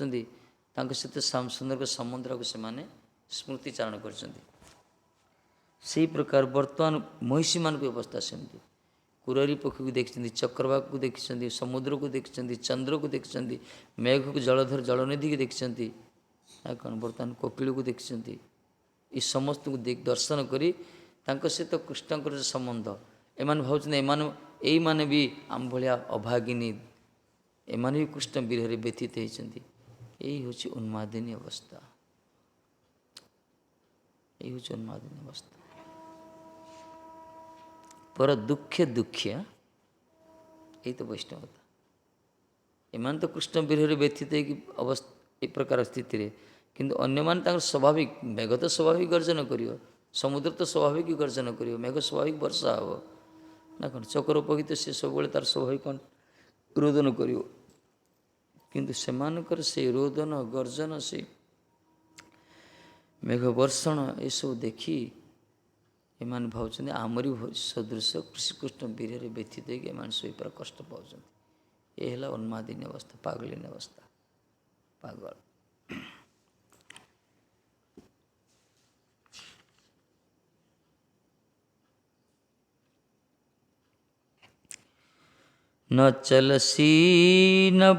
Speaker 1: सहित श्याम सुंदर के संबंध को से स्मृतिचारण कर प्रकार वर्तमान महिषी मान की अवस्था सेमती कुरारी पक्षी को देखी चक्रवाक को देखी समुद्र को देखी चंद्र को देखी मेघ को जलधर जलनिधि को देखी कौन बर्तमान कोकिल को देखी ये समस्त को दर्शन करी सहित कृष्ण संबंध एम भावुँ यही माने भी आम भाया अभागिनी एमाने भी कृष्ण विरह व्यतीत होती। यही हूँ उन्मादिनी अवस्था, यही हूँ उन्मादिनी अवस्था। पर दुखे दुखिया यही तो वैष्णवता। एमान तो कृष्ण विरह व्यतीत अवस्था ए प्रकार स्थिति रे किंतु अन्य मान स्वाभाविक मेघ तो स्वाभाविक गर्जन करियो, समुद्र तो स्वाभाविक गर्जन करियो, मेघ स्वाभाविक वर्षा हे ना कौन चक्रपक्षी तो सी सब तार स्वाभाविक कौन रोदन करियो किंतु सेमानकर से रोदन गर्जन से मेघ वर्षण ये सब देखी एमान भावुँ आमरी सदृश कृष्ण विरह व्यतीत एम सब पर कष्ट पाँच ये है उन्मादिनी अवस्था, पागलिनी अवस्था, पागल। न चलसी न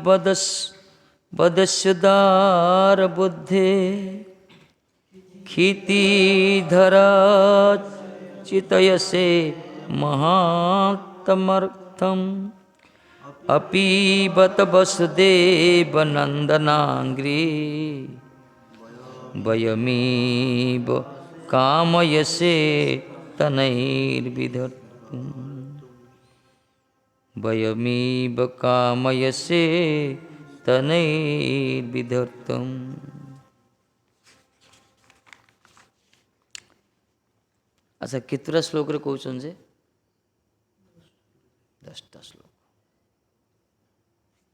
Speaker 1: बदस्यदार बुद्धे खीति धरा चितयसे महात्मर्थम अपीबत वसुदेव नंदनांग्री वयमीव कामयसे तनैर्विधर्तुम् वयमीव कामयसे तनैर्विधर्तुम्। अच्छा केतुरा श्लोक रे कहउछन जे 10टा श्लोक,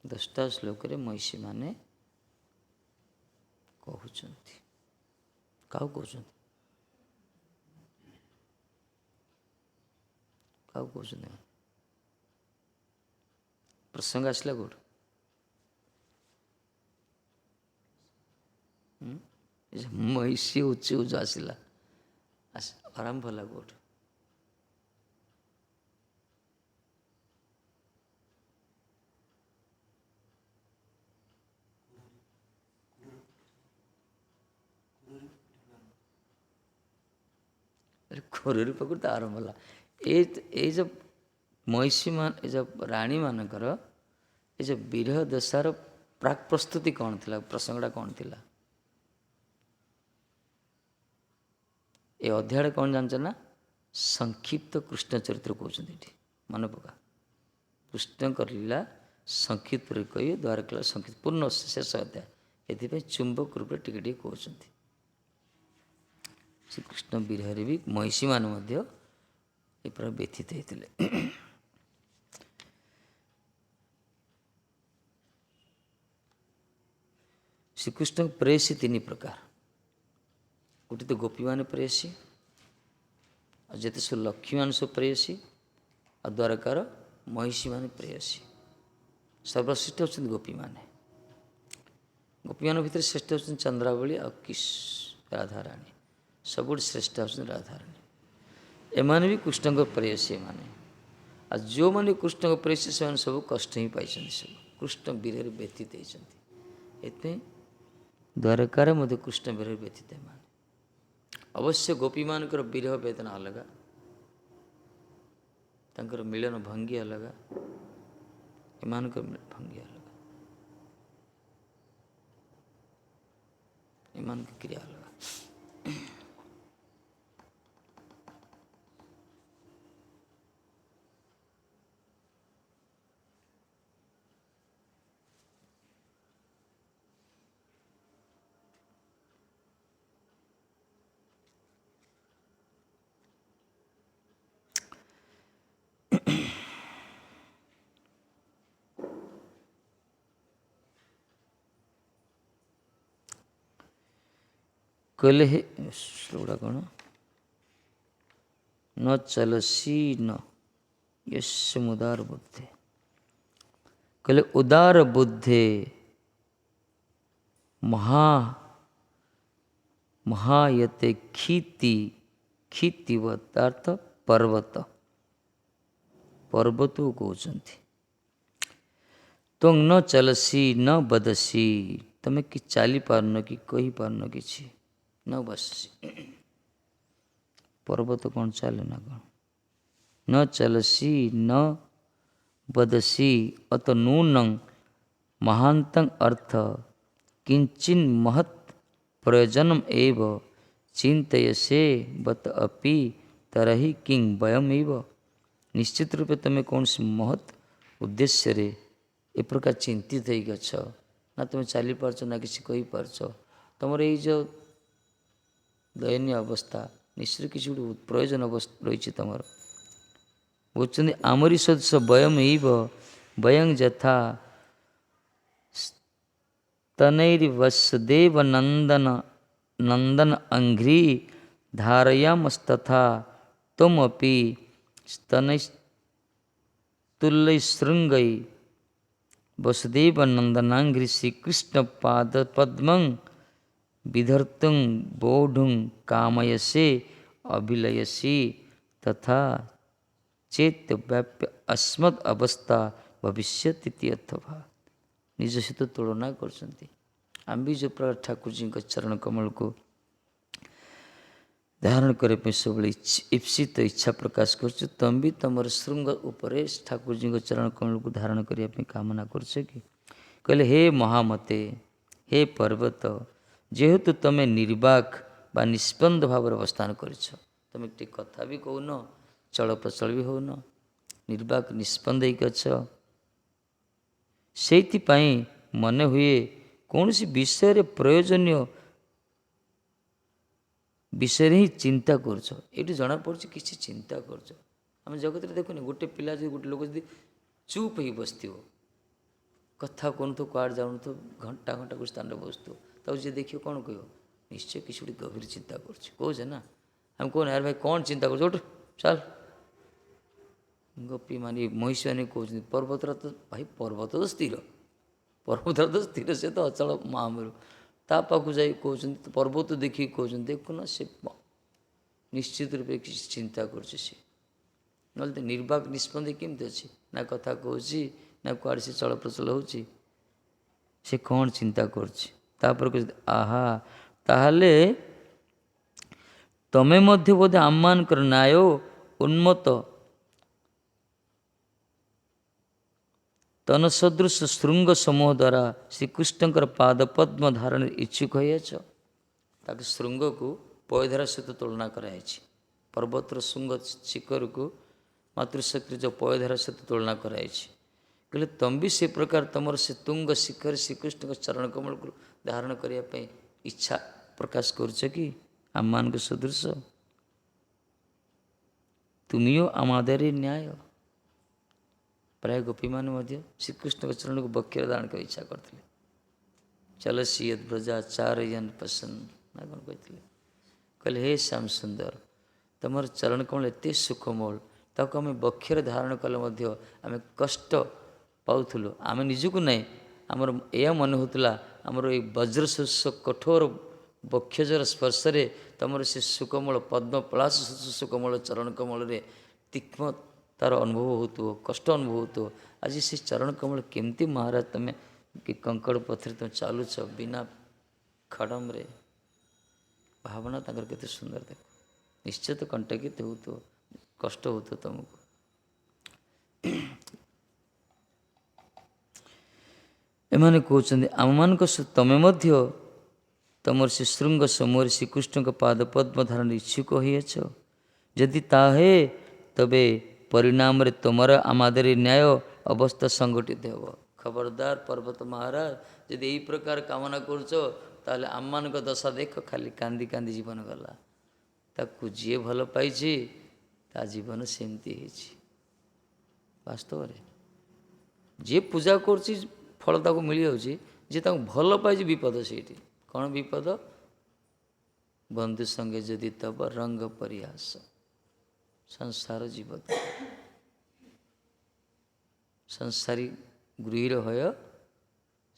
Speaker 1: 10टा श्लोक रे महिषी माने कहउछन्ति काउ कहउछन्ति काउ कहउछन्ति प्रसंग आसला गोट महिषी उच्च उच्च आसला आरंभ होला गोट खोरी पकड़ आरंभ होला ये जब महिषी मान जब राणी मानकर ये जो विरह दशार प्राक प्रस्तुति कौन थिला, प्रसंगटा कौन थिला ये अध्याय कौन जानछ ना संक्षिप्त कृष्ण चरित्र कहते ये मन पका कृष्ण कर लीला संक्षिप्त कही द्वारका संक्षिप्त पूर्ण शेष अध्याय ये चुंबक रूप टिके टिके कहते श्री कृष्ण विरह भी महिषी मान पूरा व्यथित होते। श्रीकृष्ण प्रेयसी 3 प्रकार गोटे तो गोपी मान प्रेयसी और जिते सब लक्ष्मी मान सब प्रेयसी और द्वारकार महिषी मान प्रेयसी सर्वश्रेष्ठ होती गोपी माने गोपी मान भर श्रेष्ठ होती चंद्रावली और किस राधाराणी सब श्रेष्ठ होती राधाराणी एमाने भी कृष्ण को प्रेयसी एमाने आ जो मैंने कृष्ण को प्रेयसी से सब कष्ट ही पाई सब कृष्ण विरह व्यतीत होती द्वारकार मध्य कृष्ण विरह व्यतीत माने अवश्य गोपी मानकर विरह वेदना अलग तंकर मिलन भंगी अलग एमानकर भंगी अलग एमान की क्रिया अलग। କହିଲେ ହେ ଶ୍ଲୋକଟା କ'ଣ? ନ ଚଲସି ନ यस्य उदार बुद्धे। कहले उदार बुद्धे महायते क्षितिवतार्थ पर्वत पर्वत कहते तुम न चलसी न बदसी तमें कि चली पारन कि कही पारन कि न बससी पर्वत कौन चले ना कौन न चलसी न बदसी अत नूनं महांतं अर्थ किंचिन महत् प्रयोजनम एव चिंतयसे बत अपि तरहि किं वयम एव। निश्चित रूपे तुम्हें कौन सी महत् उद्देश्य रे ए प्रकार चिंतित हो गछ ना तुम चली पारछ ना किसी कही पारछ तुम ये जो दयनीय अवस्था निश्चित किसी गोटे प्रयोजन रही तुम बोलते आमरी सदृश वयम एव वयं यथा स्तनैर्वसुदेव नंदन नंदन अंघ्रि धारयामस्तथा तुमपि स्तनैस्तुल्यशृंगै वसुदेव नंदनांघ्रि श्रीकृष्ण पाद पद्मं विधर्तुं बोढुं कामयसे अभिलयसी तथा चेत व्याप्य अस्मद अवस्था भविष्यति अथवा निज सहित तुलना कर आम भी जो प्रकार ठाकुर जी का चरण कमल को धारण करने सब ईप्सित इच्छा प्रकाश कर तुम भी तुम श्रृंग उपर ठाकुर जी को चरण कमल को धारण करने कामना कर कहले हे महामते हे पर्वत जेहेतु तुम्हें निर्वाक बा निष्पन्द भाव अवस्थान कर तुम्हें टे कथा भी कहून चल प्रचल भी होन निर्वाक निष्पन्द से मन हुए कौन सी विषय रे प्रयोजनीय विषय ही चिंता करछ ये जना पड़े किसी चिंता करछ आम जगत में देखुनि गोटे पिला जो गोटे लोक जब चुप ही बसथ कथा कौन तो कड़ जाऊन तो घंटा घंटा को स्थान बसतु तब जी देखिए कौन कह निश्चय किसी गोटे गभीर चिंता कहे ना हम कौन यार भाई कौन चिंता कर चल गोपी मानी महिषी मैंने कहते पर्वतर तो भाई पर्वत तो स्थिर पर्वतर तो स्थिर से तो अचल महामेरु ता पाखु जाई कहते तो पर्वत देखिए कहते देखुना से निश्चित रूपे किसी चिंता कर निर्वाक निष्पत्ति केमती अच्छी ना कथा कहूँ ना कुआड़े से चल प्रचल हो कौन चिंता कर आहा ताहले तमें मध्य बोधे आममानकर न्याय उन्मत्त तन सदृश श्रृंग समूह द्वारा श्रीकृष्ण पाद पद्म धारण इच्छुक होता श्रृंग को पयधारा सहित तुलना कराई पर्वतर श्रृंग शिखर को मातृशक्ति जो पयधारा सहित तुलना कराई कहले तुम भी से प्रकार तुम से तुंग शिखर श्रीकृष्ण चरण कमल को धारण करने इच्छा प्रकाश कर आम मान सदृश तुम्हें आमादर न्याय प्राय गोपी मैंने श्रीकृष्ण के चरण को बक्षर दान कर इच्छा करते चलसी यद ब्रजा चारयन पसंद ना कौन कहते कहले हे श्याम सुंदर तुम चरण कमल एत सुखमोल ताको आम बक्षर धारण कले आम कष्ट पाऊलु आम निजक ना आमर यह मन होता आमर ये वज्रशोष कठोर बक्षजर स्पर्श तुम से सुकमल पद्म पलाश सुकमल चरण कमल तीक्ष्ण तार अनुभव हो कष्ट अनुभव हो आज से चरण कमल केमती महाराज तुम्हें कि कंकड़ पथर तुम चलुच बिना खड़म रे भावना तक के सुंदर देख निश्चित कंटकित हो कष्ट हो तुमको एमाने कहते आम मान तमें तुम से श्रृंग समूह श्रीकृष्ण पाद पद्म धारण इच्छुक होइछ यदि ताहे तबे परिणाम रे तुमर आमादर न्याय अवस्था संगठित हो खबरदार पर्वत महाराज यदि यही प्रकार कामना कर आम मान दशा देख खाली कांदी कांदी जीवन गला ताकू जी भल पाई ता जीवन सेमती वास्तव में जी पूजा कर फल ताको मिल जाऊँगी जी भल पाई विपद से कौन विपद बंधु संगे यदि तब रंग परिहास संसार जीवन संसारी गृहर होय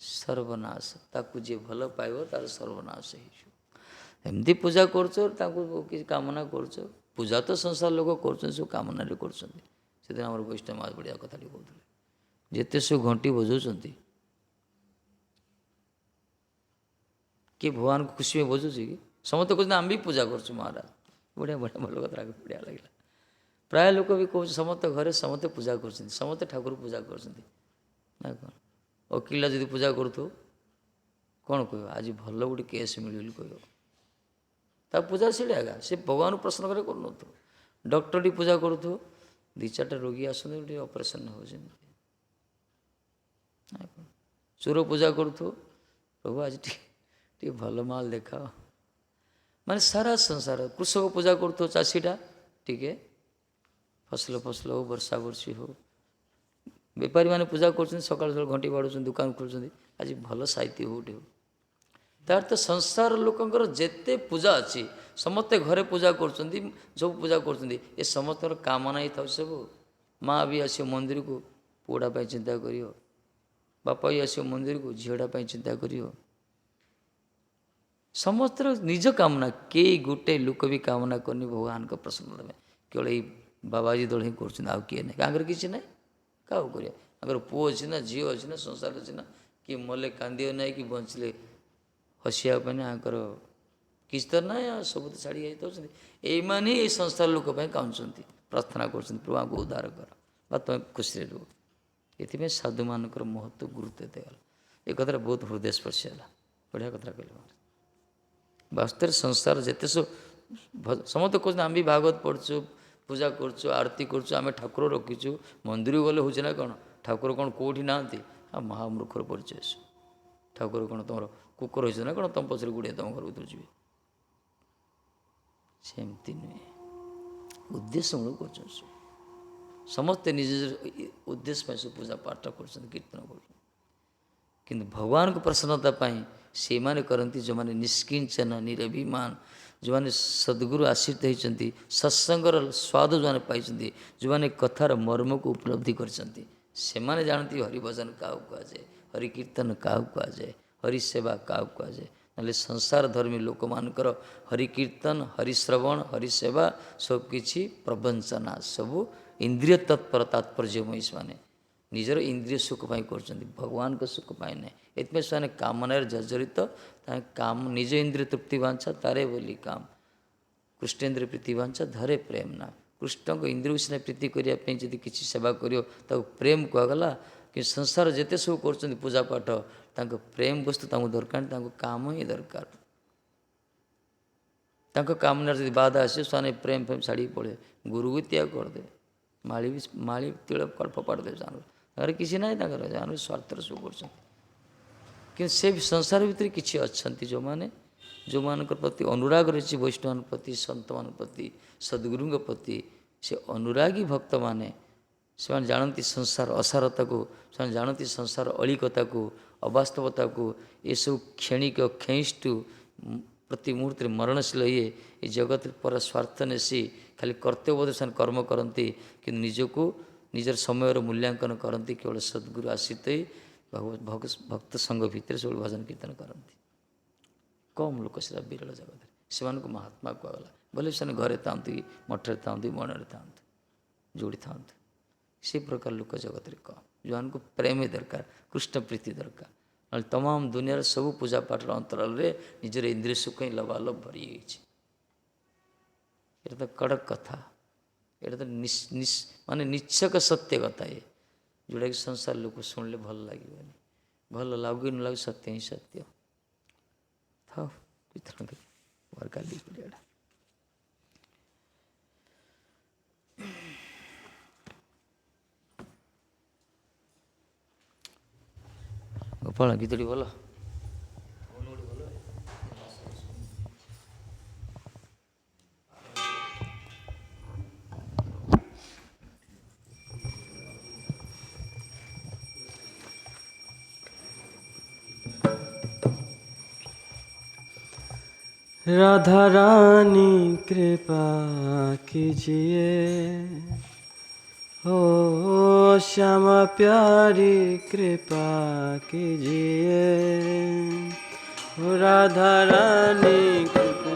Speaker 1: सर्वनाश ताकू जे भल पाइब तार सर्वनाश एमती पूजा करछ किसी कामना करछ पूजा तो संसार लोक कर सब कामना कर वैष्णव मास बढ़िया कथा कहते जिते सब घंटी बजाऊँ किए भगवान को खुशी में बजुच कि समस्त कहते आम भी पूजा कर महाराज बढ़िया बढ़िया भल कथा बढ़िया लगे प्राय लोक भी कह समस्त घरे समस्ते पूजा कर समस्ते ठाकुर पूजा कर कौन वकिला जब पूजा करूँ कौन कह आज भल गोटे केस मिल कह ता पूजा से आगा से भगवान प्रश्न करे कर डॉक्टर टी पूजा करूँ दी चार्टा रोगी आसते ऑपरेशन हो चोर पूजा करूँ प्रभु आज टी भल माल देखा माने सारा संसार कृषक पूजा करूँ चाषीटा टीके फसल फसल हो वर्षा वर्षी हो बेपारी मैंने पूजा कर सका घंटी बाड़ू दुकान खोल आज भल साहित्य होटे हो तार तो संसार लोकंर जेते पूजा अच्छी समस्ते घरे पूजा कर सब पूजा कर समस्त कामना ही था सब माँ भी आस मंदिर को पुआटा चिंता कर बापा भी आस मंदिर को झीटा चिंता कर समस्त निज कामना कई गोटे लोक भी कामना करनी भगवान का प्रसन्न में केवल ये बाबाजी दल ही कर किए ना क्या किसी ना क्या कर पुओ अच्छी ना झील अच्छी ना संसार अच्छी ना कि मले कांदी ना कि बचले हसिया आकर किसी तो ना सब तो छाड़ी यही ये संसार लोक काउंट प्रार्थना कर प्रभु को उद्धार कर तुम खुशी रुह ये साधु मान महत्व गुरुत्व देगला ये कथा बहुत हृदय स्पर्शी है बढ़िया कथा कहले वास्तव संसार जिते सब समस्त कह आम भी भागवत पढ़ु पूजा करछु आरती करछु आम ठाकुर रखीचु मंदिर गले हूँ ना कौन ठाकुर कौन कौटी ना महामूर्खर परिचय ठाकुर कौन तुम कुकुर हो ना कौन तुम पचर गुड़िया तुम घर भर जी सेमती नुहे उद्देश्य मूल कर समस्ते निज उद्देश्य सब पूजा पाठ कर कीर्तन कर भगवान को प्रसन्नता से माने करती जो माने निष्किंचन निरभिमान जो माने सद्गुरु आश्रित होती सत्संगर स्वाद जो मैंने पाई जो मैंने कथार मर्म को उपलब्धि करते जानती हरिभजन क्या कहुए हरि कीर्तन क्या कहुए हरि सेवा क्या कहुए ना संसार धर्मी लोक मानकर हरि कीर्तन हरि श्रवण हरि सेवा सबकि प्रवंचना सबू इंद्रिय तत्पर तात्पर्यमयी से निजर इंद्रिय सुख कर भगवान को सुख पाए ना ये से कामनार जर्जरित काम निज इंद्रिय तृप्ति वांछा तारे बोली काम कृष्णेन्द्र प्रीति वांछा धरे प्रेम ना कृष्ण को इंद्रिय सिना प्रीति करने जब किसी सेवा कर प्रेम कहगला कि संसार जिते सब कर पूजा पाठ प्रेम वस्तु दरकार काम ही दरकार कामनार जब बाधा आसे से प्रेम फेम छाड़ी पड़े गुरु भी त्याग करदे माली तिल कल्प पाड़दे अगर किसी ना जान स्वार्थर सब कर कि से संसार भितर किसी अच्छा जो मैंने जो मान प्रति अनुराग रही वैष्णव प्रति सत मान प्रति सद्गुरु प्रति से अनुरागी भक्त माने से जानती संसार असारता को से जानती संसार अलिकता को अवास्तवता को ये सब क्षणिक खेष्टु प्रति मुहूर्त मरणशील ये जगत पर स्वार्थ नेसी खाली कर्तव्य से कर्म करती कि निजको निजर समय मूल्यांकन करती केवल सद्गुरु आश्रित ही भक्त संघ भितर सब भजन कीर्तन करती कम लोक से विरल जगत से महात्मा कहला बोले से घरे था मठे था मन था जोड़ी था से प्रकार लोक जगत में कम जो को प्रेम दरकार कृष्ण प्रीति दरकार ना तमाम दुनिया सब पूजा पाठ अंतराल निजर इंद्रिय सुख ही लबालब भरी ये तो कड़क कथा ये तो माने निश्चक सत्य कथा ये जोड़ा कि संसार लोग शुणिले भल लगे भल लगू न लगे सत्य ही सत्य था गोपाल गीतटी भल
Speaker 2: राधा रानी कृपा कीजिए, ओ श्यामा प्यारी कृपा कीजिए, ओ राधा रानी कृपा।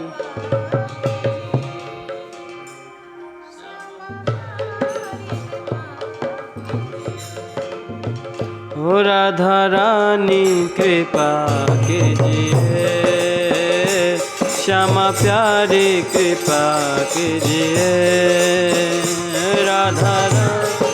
Speaker 2: ओ राधा रानी कृपा कीजिए, श्यामा प्यारी कृपा कीजिए, राधा रानी।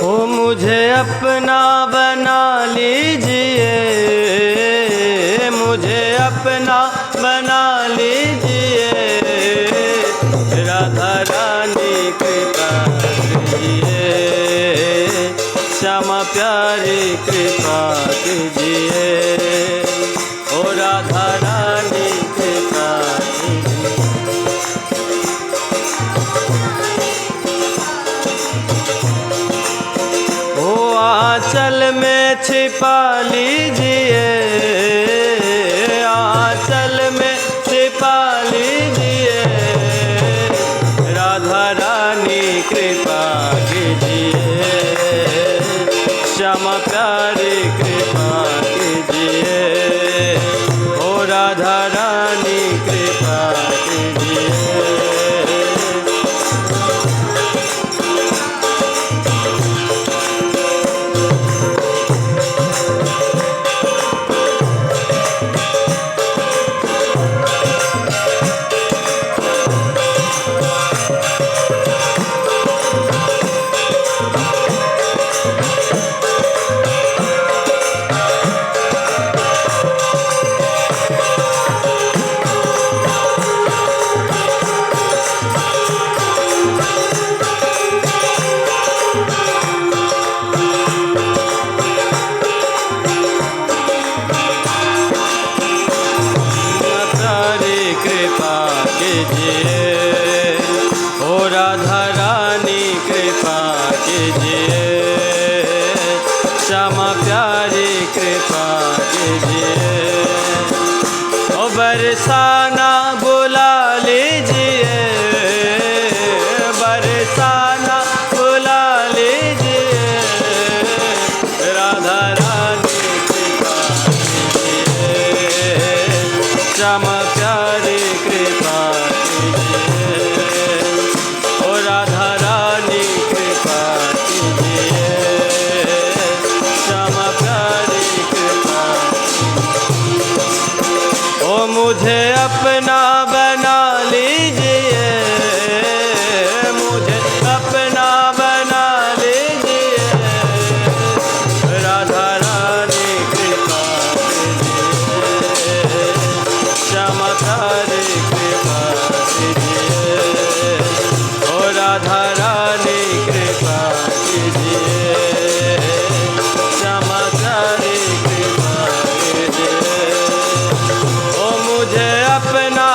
Speaker 2: ओ मुझे अपना बना लीजिए, मुझे अपना बना लीजिए, राधा रानी कृपा कीजिए, श्यामा प्यारी कृपा कीजिए, ओ राधा रानी कृपा कीजिए। ओ आंचल में छिपा लीजिए, आंचल में छिपा लीजिए, राधा रानी कृपा कीजिए, श्यामा प्यारी कृपा कीजिए, ओ राधा रानी कृपा कीजिए। बरसाना बुला लीजिए, बरसाना बुला लीजिए, राधा रानी कृपा कीजिए, श्यामा प्यारी कृपा कीजिए, ओ राधा रानी कृपा कीजिए, श्यामा प्यारी कृपा। ओ मुझे अपना बना लीजिए, मुझे अपना बना लीजिए, राधा रानी कृपा कीजिए, श्यामा प्यारी कृपा कीजिए, ओ राधा रानी कृपा कीजिए, श्यामा प्यारी कृपा कीजिए। ओ मुझे अपना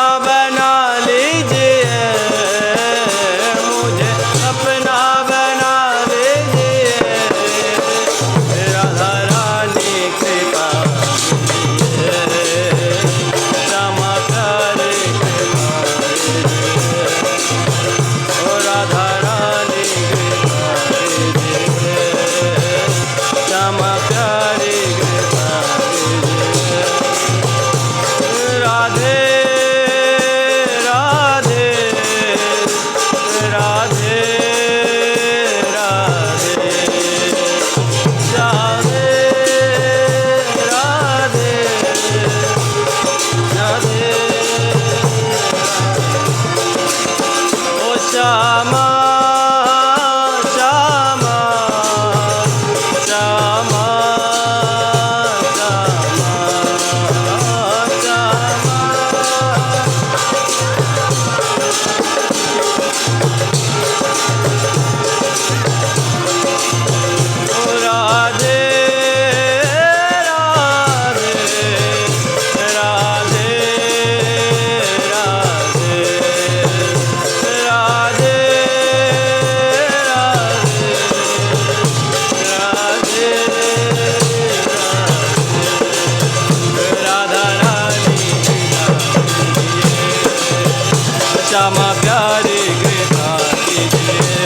Speaker 2: श्यामा प्यारे कृपा कीजिए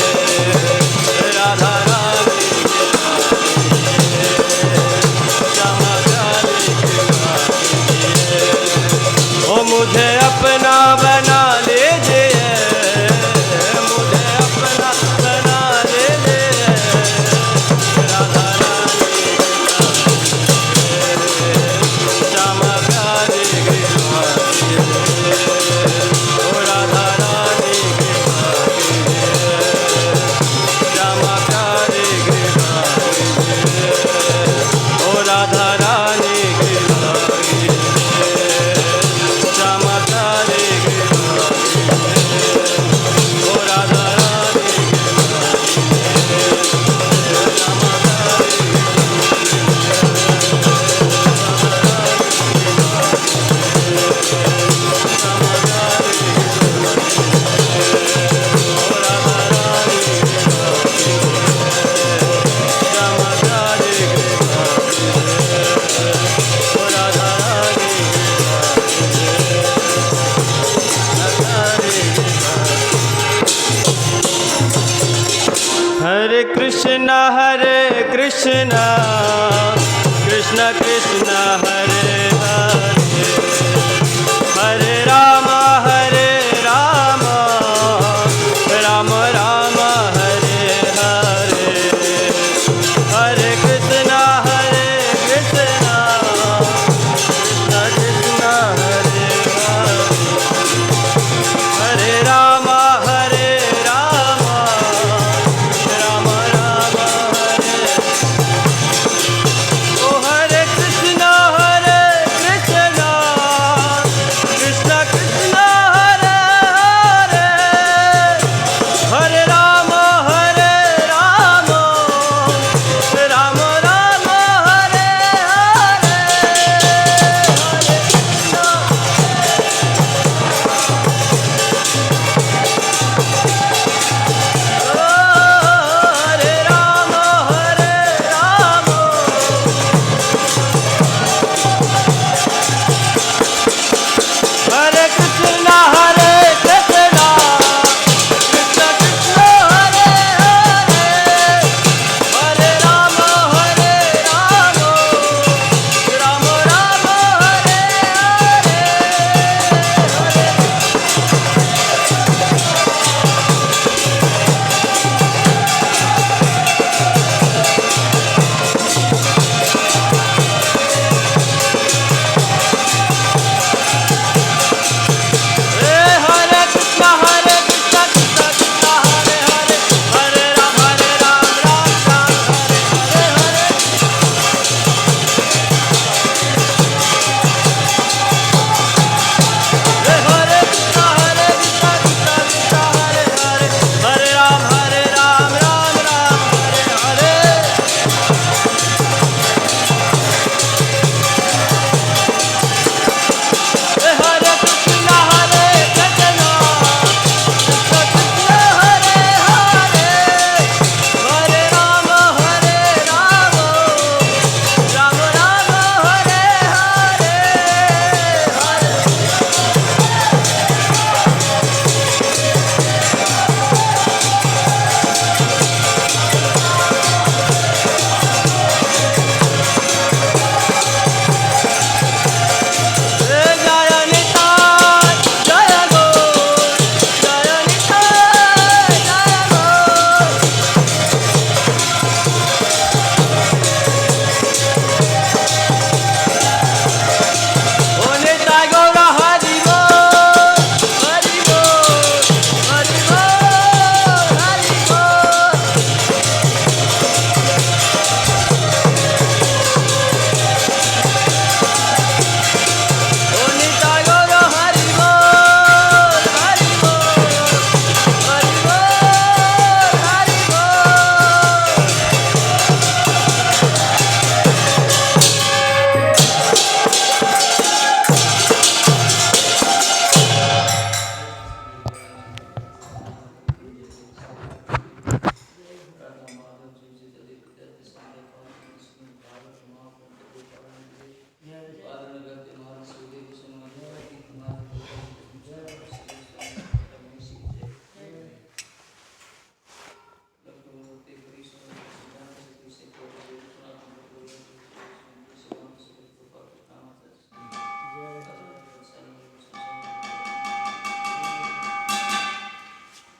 Speaker 2: राधा रानी कृपा कीजिए श्यामा प्यारे कृपा कीजिए ओ मुझे अपना बना लीजिए मुझे अपना बना लीजिए राधा रानी श्यामा प्यारे कृपा कीजिए ओ राधा रानी कृपा कीजिए श्यामा प्यारे कृपा कीजिए ओ राधा रानी कृपा कीजिए श्यामा प्यारे कृपा कीजिए ओ राधा रानी श्यामा हरे कृष्ण कृष्ण कृष्ण हरे